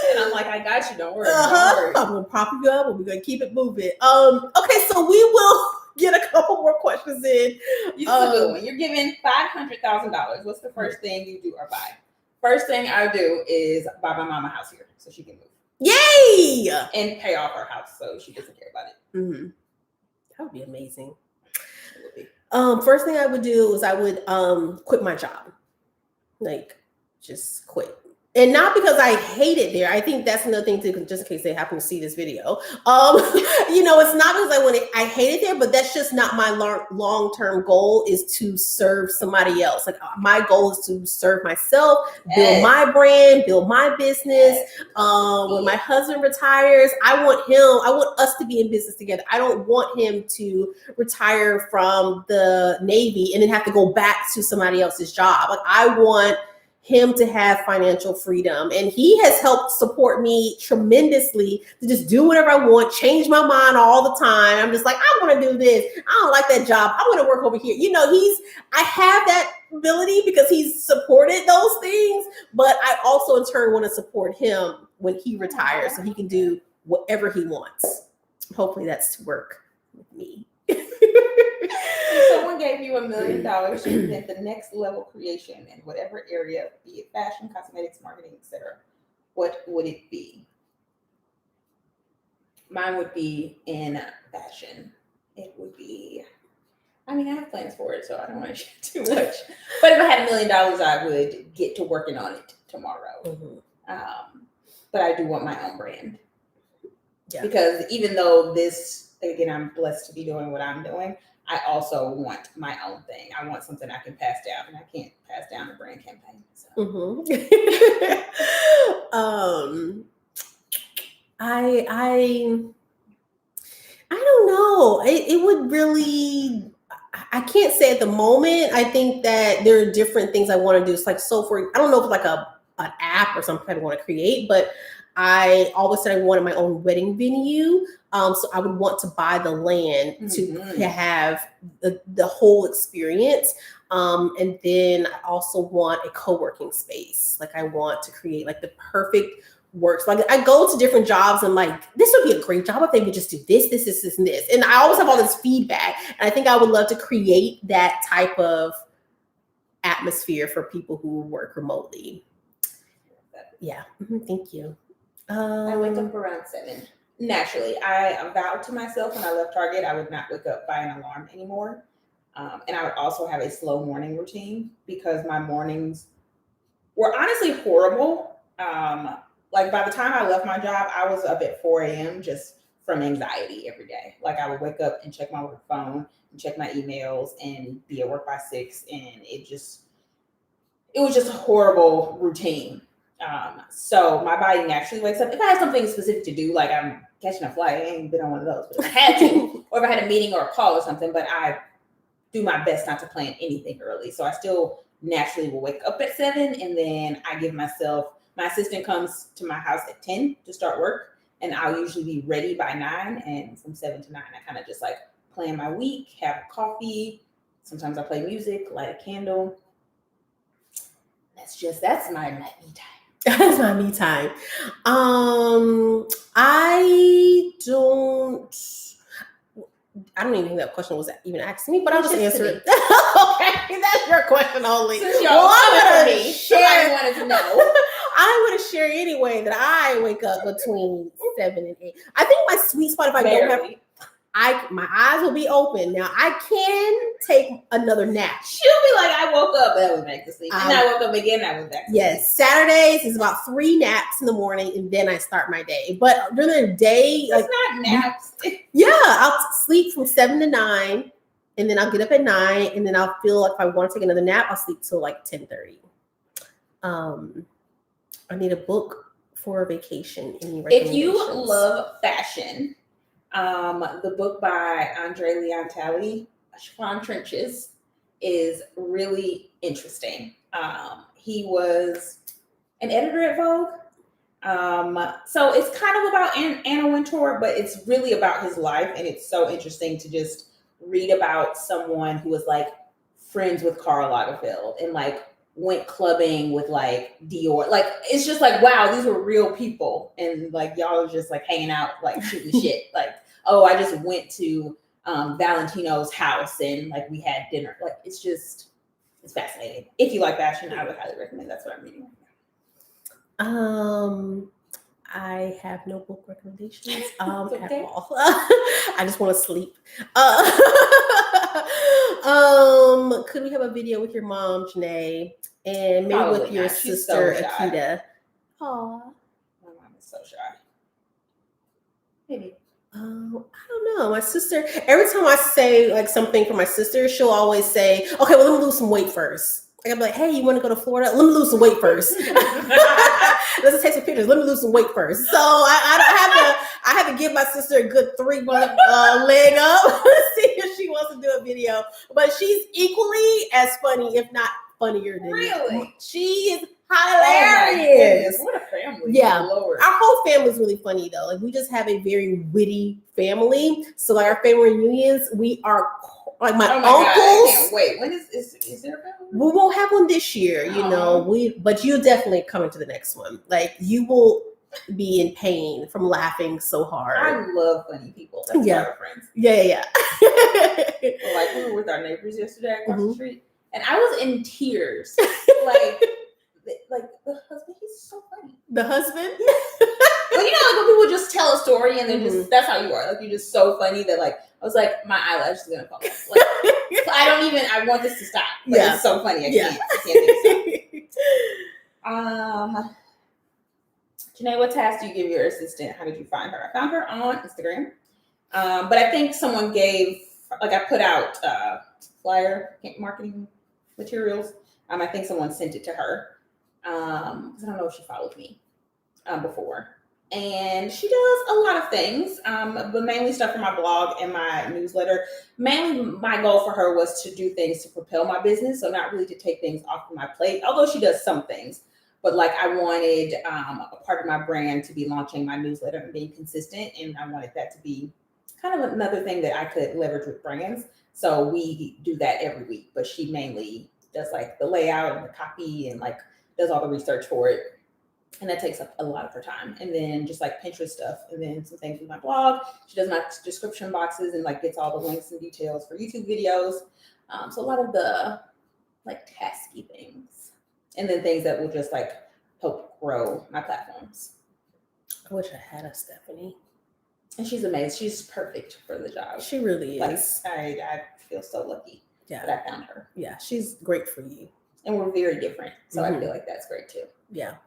And I'm like, I got you. Don't worry. Don't worry. I'm gonna prop you up, and we're gonna keep it moving. Okay, so we will get a couple more questions in. This is a good one. You're given $500,000. What's the first thing you do or buy? First thing I do is buy my mom a house here so she can move. Yay! And pay off her house so she doesn't care about it. Mm-hmm. That would be amazing. First thing I would do is I would quit my job. Like, just quit. And not because I hate it there. I think that's another thing too, just in case they happen to see this video. It's not because I hate it there, but that's just not my long-term goal is to serve somebody else. Like my goal is to serve myself, build my brand, build my business. When my husband retires, I want us to be in business together. I don't want him to retire from the Navy and then have to go back to somebody else's job. Like I want him to have financial freedom. And he has helped support me tremendously to just do whatever I want, change my mind all the time. I'm just like, I want to do this. I don't like that job. I want to work over here. I have that ability because he's supported those things, but I also in turn want to support him when he retires so he can do whatever he wants. Hopefully that's to work with me. If someone gave you $1 million to invent the next level creation in whatever area, be it fashion, cosmetics, marketing, etc., what would it be? Mine would be in fashion. It would be, I have plans for it, so I don't want to share too much. But if I had $1 million, I would get to working on it tomorrow. Mm-hmm. But I do want my own brand. Yeah. Because even though again, I'm blessed to be doing what I'm doing, I also want my own thing. I want something I can pass down, and I can't pass down a brand campaign. So. Mm-hmm. I don't know. It would really. I can't say at the moment. I think that there are different things I want to do. It's like I don't know if it's like an app or something I want to create, but I always said I wanted my own wedding venue. So I would want to buy the land to have the whole experience. And then I also want a co-working space. Like I want to create like the perfect works. Like I go to different jobs and like, this would be a great job if they would just do this, and this. And I always have all this feedback. And I think I would love to create that type of atmosphere for people who work remotely. that. Yeah. Thank you. I wake up around 7. Naturally, I vowed to myself when I left Target I would not wake up by an alarm anymore. And I would also have a slow morning routine because my mornings were honestly horrible. Like by the time I left my job, I was up at 4 a.m. just from anxiety every day. Like I would wake up and check my work phone and check my emails and be at work by 6. And it was just a horrible routine. So my body naturally wakes up. If I have something specific to do, like I'm catching a flight, I ain't been on one of those, but if I had to, or if I had a meeting or a call or something, but I do my best not to plan anything early. So I still naturally will wake up at 7, and then I give myself, my assistant comes to my house at 10 to start work, and I'll usually be ready by 9. And from 7 to 9, I kind of just like plan my week, have coffee. Sometimes I play music, light a candle. That's my me time. That's my me time. I don't even think that question was even asking me, but I'll just answer it. Okay, that's your question only. Since y'all I'm for me, somebody wanted to know. I want to share anyway that I wake up between 7 and 8. I think my sweet spot, if I don't have, my eyes will be open. Now I can take another nap. She'll be like, I woke up, and I went back to sleep. And I woke up again, I went back to sleep. Yes, Saturdays is about 3 naps in the morning, and then I start my day. But during the day, it's not naps. Yeah, I'll sleep from 7 to 9, and then I'll get up at 9, and then I'll feel like if I want to take another nap, I'll sleep till like 10:30. I need a book for a vacation. Any recommendations? If you love fashion, the book by Andre Leontali, Chiffon Trenches, is really interesting. He was an editor at Vogue. So it's kind of about Anna Wintour, but it's really about his life, and it's so interesting to just read about someone who was like friends with Karl Lagerfeld and like went clubbing with like Dior. Like it's just like, wow, these were real people, and like y'all are just like hanging out, like shooting shit. Like, oh, I just went to Valentino's house and like we had dinner. Like it's fascinating. If you like fashion, I would highly recommend. That's what I'm reading. I have no book recommendations at okay. all. I just want to sleep. Could we have a video with your mom, Janae, and maybe Probably with your not. She's sister, so shy. Akita? Aw. My mom is so shy. Maybe. I don't know. My sister, every time I say like something for my sister, she'll always say, okay, well, let me lose some weight first. Like, I'm like, hey, you want to go to Florida? Let me lose some weight first. Let's take some pictures. Let me lose some weight first. So I have to give my sister a good 3-month leg up see if she wants to do a video. But she's equally as funny, if not funnier than me. Really? She is hilarious. Oh what a family. Yeah. Lord. Our whole family is really funny though. Like we just have a very witty family. So like our family reunions, we are like my uncles. God, I can't wait. When is there a family? We won't have one this year, you know. But you'll definitely come into the next one. Like you will be in pain from laughing so hard. I love funny people. That's why we're friends. Yeah. Like we were with our neighbors yesterday across the street, and I was in tears. like the husband, he's so funny. The husband? Well, you know, like when people just tell a story and they're just, that's how you are. Like you're just so funny that like, I was like, my eyelash is going to fall off. Like, so I want this to stop. Like, it's so funny. I can't make stop. Janae, what task do you give your assistant? How did you find her? I found her on Instagram. But I think someone I put out flyer marketing materials. I think someone sent it to her. Because I don't know if she followed me before. And she does a lot of things, but mainly stuff for my blog and my newsletter. Mainly my goal for her was to do things to propel my business. So not really to take things off of my plate, although she does some things. But like I wanted a part of my brand to be launching my newsletter and being consistent. And I wanted that to be kind of another thing that I could leverage with brands. So we do that every week. But she mainly does like the layout and the copy and like does all the research for it. And that takes up a lot of her time. And then just like Pinterest stuff. And then some things with my blog. She does my description boxes and like gets all the links and details for YouTube videos. So a lot of the like tasky things. And then things that will just like help grow my platforms. I wish I had a Stephanie. And she's amazing. She's perfect for the job. She really is. I feel so lucky that I found her. Yeah, she's great for you. And we're very different. So I feel like that's great too. Yeah.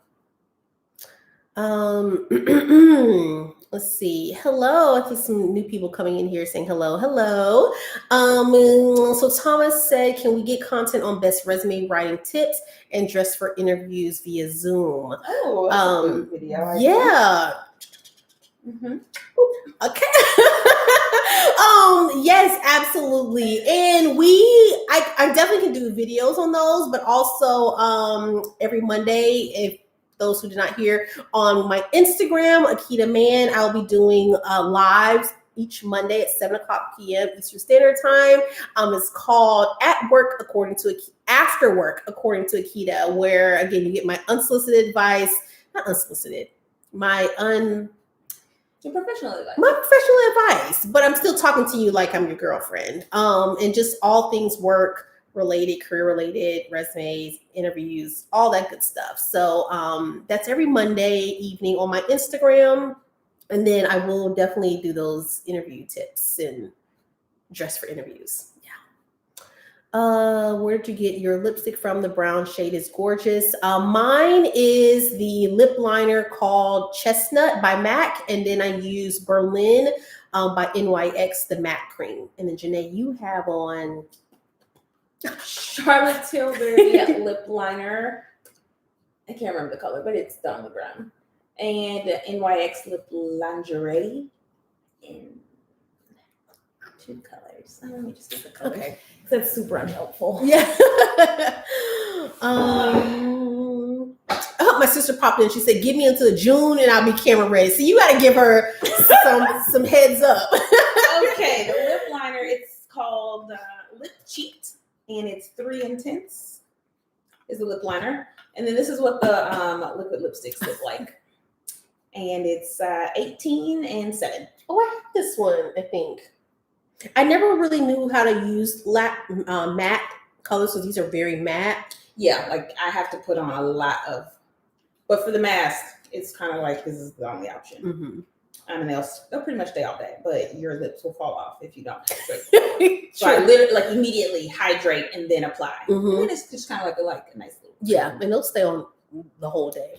Let's see. Hello. I think some new people coming in here saying hello. Hello. So Thomas said, can we get content on best resume writing tips and dress for interviews via Zoom? Oh, that's a good video. Yeah. Okay. Yes, absolutely. And I definitely can do videos on those, but also every Monday, if those who did not hear, on my Instagram, Akita Man, I'll be doing lives each Monday at 7:00 p.m. Eastern Standard Time. It's called After Work According to Akita, where again you get my unsolicited advice, not unsolicited, Your professional advice. My professional advice, but I'm still talking to you like I'm your girlfriend. And just all things work related, career related, resumes, interviews, all that good stuff. So that's every Monday evening on my Instagram. And then I will definitely do those interview tips and dress for interviews. Where did you get your lipstick from? The brown shade is gorgeous. Mine is the lip liner called Chestnut by MAC, and then I use Berlin by NYX, the matte cream. And then Janae, you have on Charlotte Tilbury lip liner. I can't remember the color, but it's done on the brown. And NYX lip lingerie in 2 colors. Let me just get the color. Okay. That's super unhelpful. Yeah. My sister popped in. She said, "Give me until June, and I'll be camera ready." So you got to give her some heads up. Okay, the lip liner. It's called Lip Cheat, and it's 3 Intense. Is the lip liner, and then this is what the liquid lipsticks look like, and it's 18 and 7. Oh, I have this one. I think. I never really knew how to use matte colors, so these are very matte. Yeah, like I have to put on a lot of, but for the mask, it's kind of like this is the only option. Mm-hmm. I mean, they'll pretty much stay all day, but your lips will fall off if you don't hydrate. So I literally immediately hydrate and then apply. Mm-hmm. And then it's just kind of like a nice little. Yeah, and they'll stay on the whole day.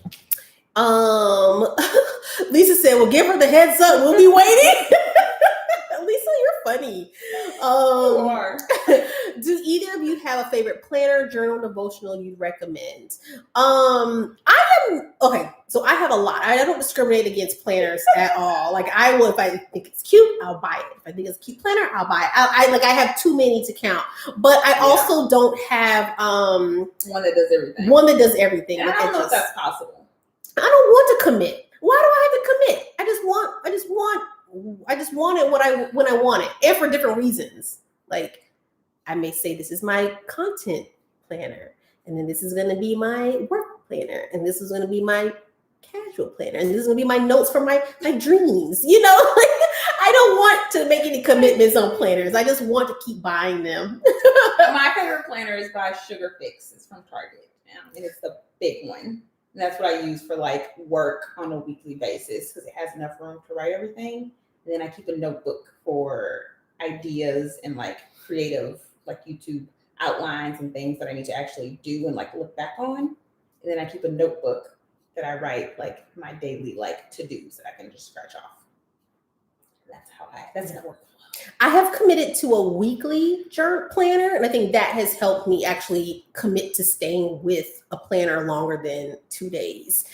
Lisa said, "Well, give her the heads up. We'll be waiting." Lisa, you're funny. You are. Do either of you have a favorite planner, journal, devotional you'd recommend? I am okay. So I have a lot. I don't discriminate against planners at all. Like I will, if I think it's cute, I'll buy it. If I think it's a cute planner, I'll buy it. I have too many to count. But I also don't have one that does everything. One that does everything. And I don't know if that's possible. I don't want to commit. Why do I have to commit? I just want it when I want it, and for different reasons. Like I may say this is my content planner, and then this is going to be my work planner, and this is going to be my casual planner, and this is going to be my notes for my dreams. You know, like I don't want to make any commitments on planners. I just want to keep buying them. My favorite planner is by Sugar Fix. It's from Target, and it's the big one. And that's what I use for like work on a weekly basis because it has enough room to write everything. And then I keep a notebook for ideas and like creative, like YouTube outlines and things that I need to actually do and like look back on. And then I keep a notebook that I write like my daily like to-dos that I can just scratch off. That's how it works. I have committed to a weekly journal planner, and I think that has helped me actually commit to staying with a planner longer than 2 days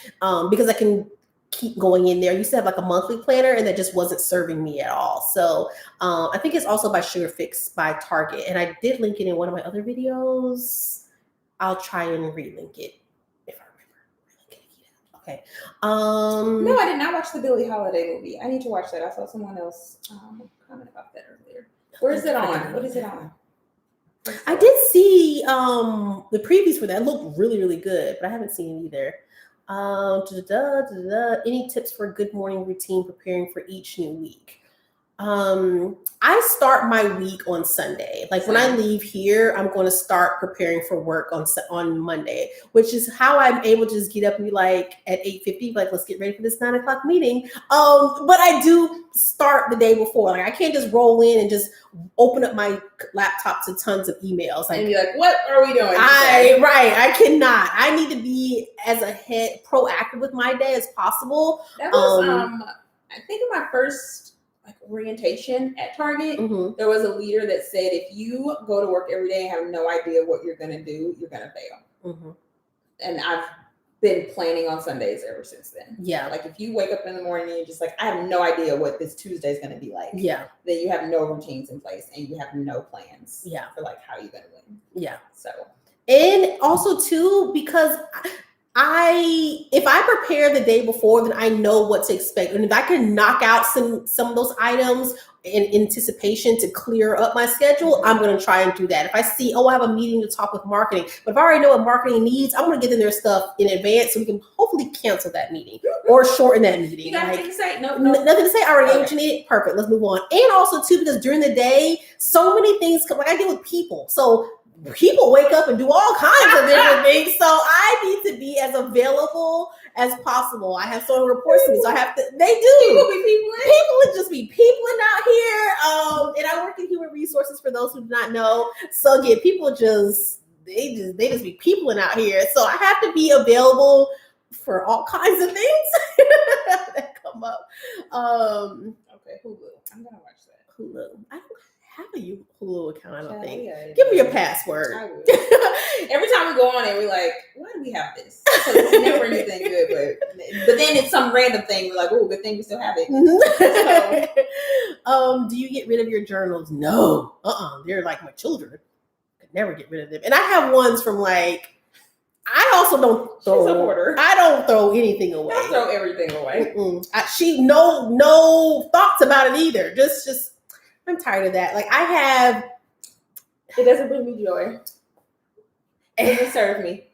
because I can keep going in there. I used to have like a monthly planner, and that just wasn't serving me at all. So I think it's also by Sugar Fix by Target, and I did link it in one of my other videos. I'll try and relink it if I remember. Okay. No, I did not watch the Billie Holiday movie. I need to watch that. I saw someone else comment about that earlier. Where is it on? What is it on? I did see the previews for that. It looked really, really good, but I haven't seen it either. Any tips for a good morning routine preparing for each new week? I start my week on Sunday. Like when I leave here, I'm going to start preparing for work on Monday, which is how I'm able to just get up and be like at 8:50, like let's get ready for this 9:00 meeting. But I do start the day before. Like I can't just roll in and just open up my laptop to tons of emails. Like, and be like, what are we doing today? I cannot. I need to be as proactive with my day as possible. That was I think in my first orientation at Target, there was a leader that said, if you go to work every day and have no idea what you're going to do, you're going to fail. And I've been planning on Sundays ever since then. Yeah. Like if you wake up in the morning and you're just like, I have no idea what this Tuesday is going to be like. Yeah. Then you have no routines in place and you have no plans. Yeah. For like how you're going to win. Yeah. So. And also too, because if I prepare the day before, then I know what to expect. And if I can knock out some of those items in anticipation to clear up my schedule, I'm going to try and do that. If I see, I have a meeting to talk with marketing, but if I already know what marketing needs, I'm going to get in their stuff in advance so we can hopefully cancel that meeting or shorten that meeting. You got anything to say? No. Nothing to say. I already know what you need. Perfect. Let's move on. And also too, because during the day, so many things come, like I deal with people. So people wake up and do all kinds of different things. So I need to be as available as possible. I have someone reports to me, so I have to. They do. People would just be peopling out here. And I work in human resources for those who do not know. So again, people just be peopling out here. So I have to be available for all kinds of things that come up. Okay, Hulu. I'm gonna watch that. Hulu. I don't have a Hulu account, I don't think. Yeah, give me your password. I will. Every time we go on it, we're like, why do we have this? Because it's never anything good, but then it's some random thing. We're like, oh, good thing we still have it. So. Do you get rid of your journals? No. They're like my children. Could never get rid of them. And I have ones from like, I also don't throw. She's a hoarder. I don't throw anything away. I throw everything away. She no thoughts about it either. Just I'm tired of that. Like it doesn't bring me joy. It doesn't serve me.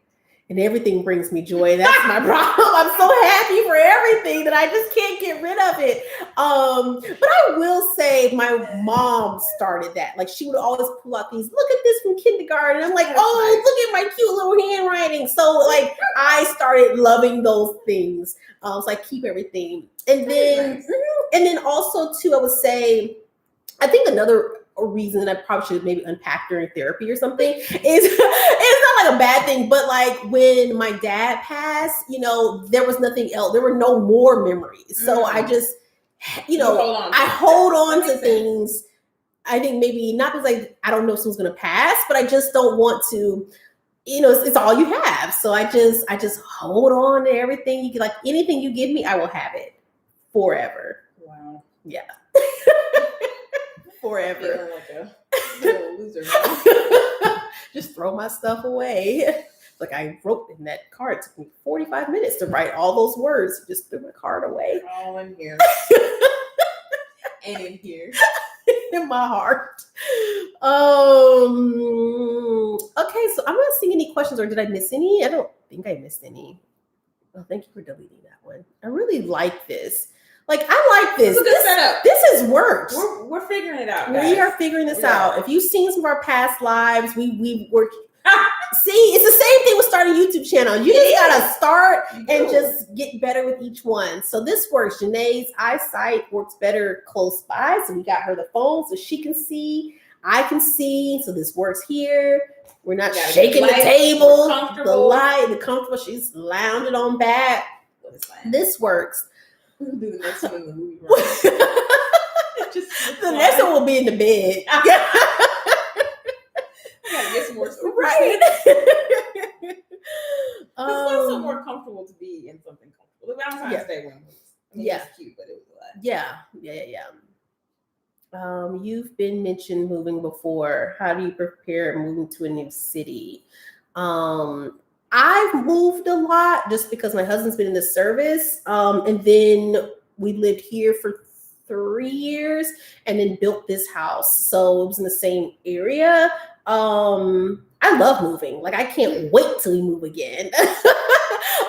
And everything brings me joy. That's my problem. I'm so happy for everything that I just can't get rid of it. But I will say my mom started that. Like she would always pull out these, look at this from kindergarten. I'm like, look at my cute little handwriting. So like I started loving those things. So I keep everything. And then also too, I would say, I think another reason that I probably should maybe unpack during therapy or something is it's not like a bad thing, but like when my dad passed, there was nothing else. There were no more memories. So I just, I hold on to things. I think maybe not because I don't know if someone's going to pass, but I just don't want to, it's all you have. So I just hold on to everything. Like anything you give me, I will have it forever. Wow. Yeah. Forever. Like a little loser. Just throw my stuff away. Like I wrote in that card. It took me 45 minutes to write all those words. Just threw my card away. All in here. And in here. In my heart. Okay, so I'm not seeing any questions, or did I miss any? I don't think I missed any. Oh, thank you for deleting that one. I really like this. Like, I like this. It's a good setup. This has worked. We're figuring it out, guys. We are figuring this out. If you've seen some of our past lives, we worked. See, it's the same thing with starting a YouTube channel. You just gotta start and just get better with each one. So this works. Janae's eyesight works better close by. So we got her the phone so she can see. I can see. So this works here. We're not shaking the table. The light, the comfortable. She's lounging on back. This works. We'll do the next one in the movie. Right? The next one will be in the bed. Gotta get some more stuff. Right. It's also more comfortable to be in something comfortable. The Valentine's Day one was it's cute, but it was a lot. Yeah. You've been mentioned moving before. How do you prepare moving to a new city? I've moved a lot just because my husband's been in the service. And then we lived here for 3 years and then built this house. So it was in the same area. I love moving. Like I can't wait till we move again.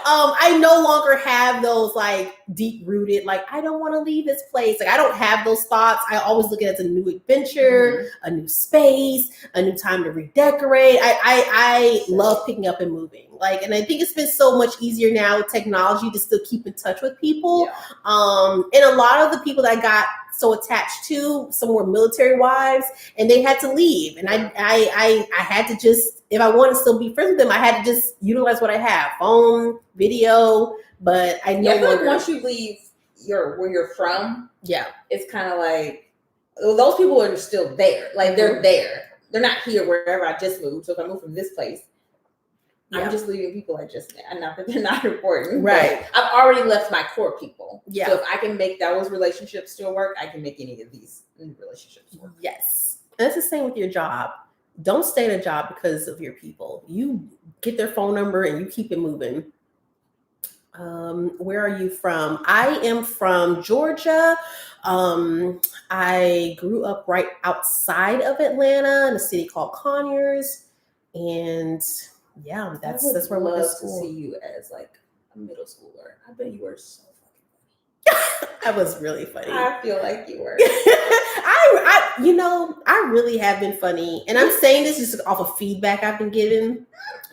I no longer have those like deep rooted, like I don't want to leave this place. Like I don't have those thoughts. I always look at it as a new adventure, a new space, a new time to redecorate. I love picking up and moving. Like, and I think it's been so much easier now with technology to still keep in touch with people. Yeah. And a lot of the people that I got so attached to, some were military wives, and they had to leave. And I had to just, if I wanted to still be friends with them, I had to just utilize what I have, phone, video. But I know like once you leave where you're from, it's kind of like those people are still there. Like they're there. They're not here wherever I just moved. So if I move from this place, I'm just leaving people I just met. Not that they're not important. Right. I've already left my core people. Yeah. So if I can make those relationships still work, I can make any of these relationships work. Yes. And it's the same with your job. Don't stay at a job because of your people. You get their phone number and you keep it moving. Where are you from? I am from Georgia. I grew up right outside of Atlanta in a city called Conyers. And yeah, that's where I went to school. To see you as like a middle schooler. I bet you were so funny. I was really funny. I feel like you were. I really have been funny, and I'm saying this just off of feedback I've been given,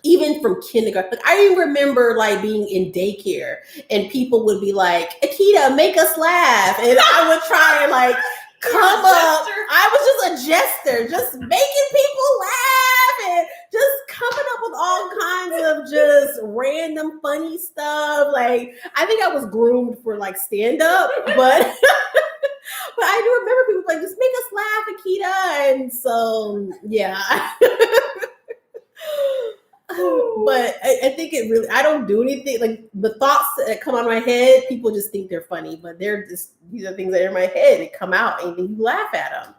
even from kindergarten. Like I even remember like being in daycare, and people would be like, "Akita, make us laugh," and I would try and like come up. I was just a jester, just making people laugh and just coming up with all kinds of just random funny stuff. Like I think I was groomed for like stand up, but but I do remember people like just make us laugh, Akita, and so yeah. But I think it really, I don't do anything. Like the thoughts that come on my head, people just think they're funny, but they're just, these are things that are in my head that come out and then you laugh at them.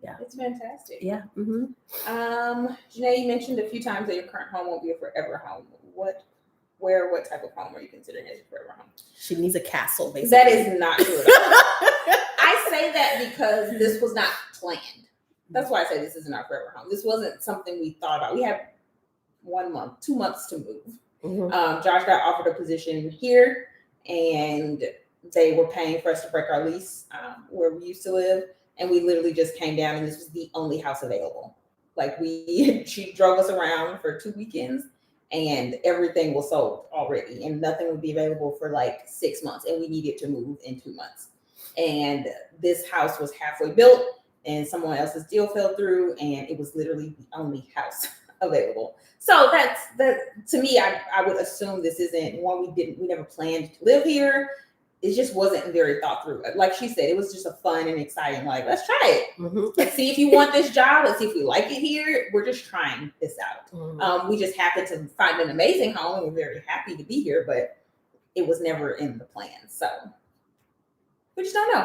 Yeah. It's fantastic. Yeah. Mm-hmm. Janae, you mentioned a few times that your current home won't be a forever home. What type of home are you considering as your forever home? She needs a castle, basically. That is not true. I say that because this was not planned. That's why I say this isn't our forever home. This wasn't something we thought about. We had 2 months to move. Mm-hmm. Josh got offered a position here, and they were paying for us to break our lease where we used to live, and we literally just came down, and this was the only house available. Like she drove us around for 2 weekends, and everything was sold already, and nothing would be available for like 6 months, and we needed to move in 2 months. And this house was halfway built, and someone else's deal fell through, and it was literally the only house available. So that to me, I would assume this isn't one we never planned to live here. It just wasn't very thought through. Like she said, it was just a fun and exciting, like, let's try it. Mm-hmm. Let's see if you want this job. Let's see if we like it here. We're just trying this out. Mm-hmm. We just happened to find an amazing home. We're very happy to be here, but it was never in the plan. So we just don't know.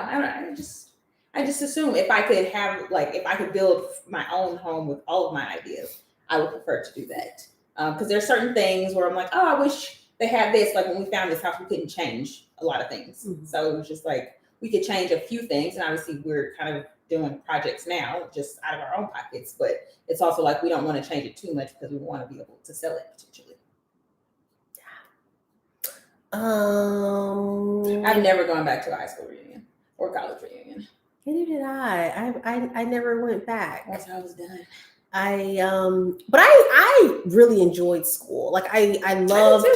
I just assume if I could build my own home with all of my ideas, I would prefer to do that. Because there's certain things where I'm like, oh, I wish they had this. Like when we found this house, we couldn't change a lot of things. Mm-hmm. So it was just like, we could change a few things. And obviously we're kind of doing projects now just out of our own pockets. But it's also like, we don't want to change it too much because we want to be able to sell it potentially. I've never gone back to a high school reunion or college reunion. Neither did I never went back. Once I was done. But I really enjoyed school. Like I loved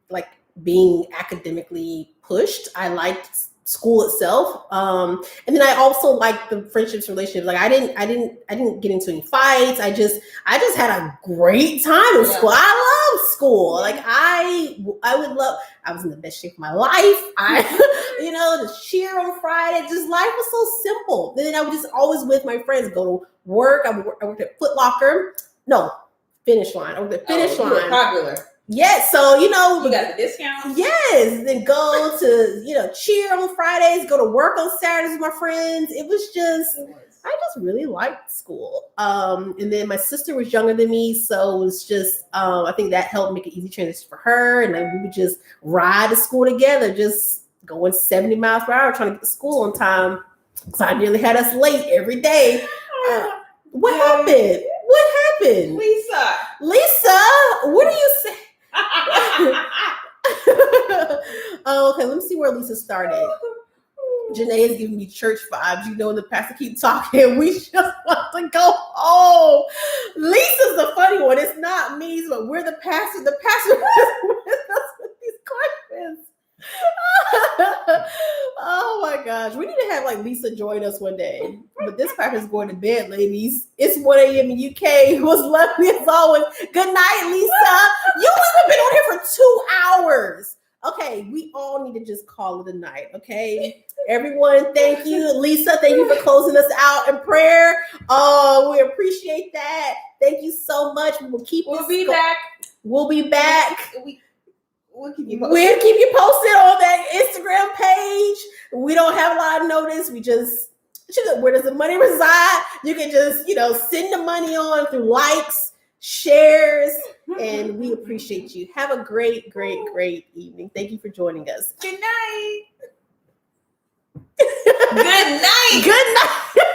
like being academically pushed. I liked school itself. And then I also liked the friendships, relationships. Like I didn't get into any fights. I just had a great time in school. I love school. Like I was in the best shape of my life. Just cheer on Friday. Just life was so simple. And then I would just always with my friends go to work. I worked at Foot Locker. No, Finish Line. I worked at Finish Line. You were popular. Yes, so you got the discount. Yes, then go to cheer on Fridays, go to work on Saturdays with my friends. I just really liked school. And then my sister was younger than me, so it was just I think that helped make an easy transition for her. And then we would just ride to school together, just going 70 miles per hour trying to get to school on time. Because I nearly had us late every day. What happened? What happened? Lisa, what do you say? Oh, okay, let me see where Lisa started. Janae is giving me church vibes. You know, when the pastor keep talking, we just want to go home. Lisa's the funny one. It's not me, but we're the pastor. The pastor is with us with these questions. Oh my gosh. We need to have like Lisa join us one day. But this pastor's going to bed, ladies. It's 1 a.m. in UK. It was lovely as always. Good night, Lisa. You haven't been on here for 2 hours. Okay, we all need to just call it a night, okay? Everyone, thank you. Lisa, thank you for closing us out in prayer. Oh, we appreciate that. Thank you so much. We'll be back. We'll be back. We'll keep you posted on that Instagram page. We don't have a lot of notice. We just, where does the money reside? You can just, send the money on through likes, shares, and we appreciate you. Have a great, great, great evening. Thank you for joining us. Good night. Good night. Good night.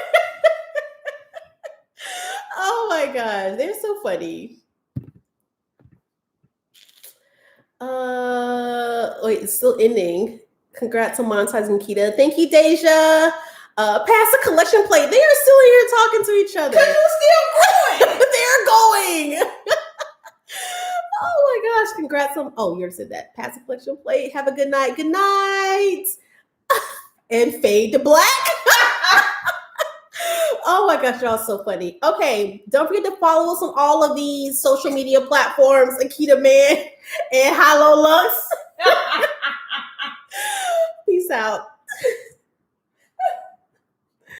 Oh my gosh, they're so funny. Wait, it's still ending. Congrats on monetizing Kita. Thank you, Deja. Pass the collection plate. They are still here talking to each other. Because you're still going. They're going. Oh my gosh, congrats on, you already said that. Pass the collection plate. Have a good night. Good night. And fade to black. Oh my gosh, y'all so funny. Okay, don't forget to follow us on all of these social media platforms, Akita Man and Hilo Lux. Peace out.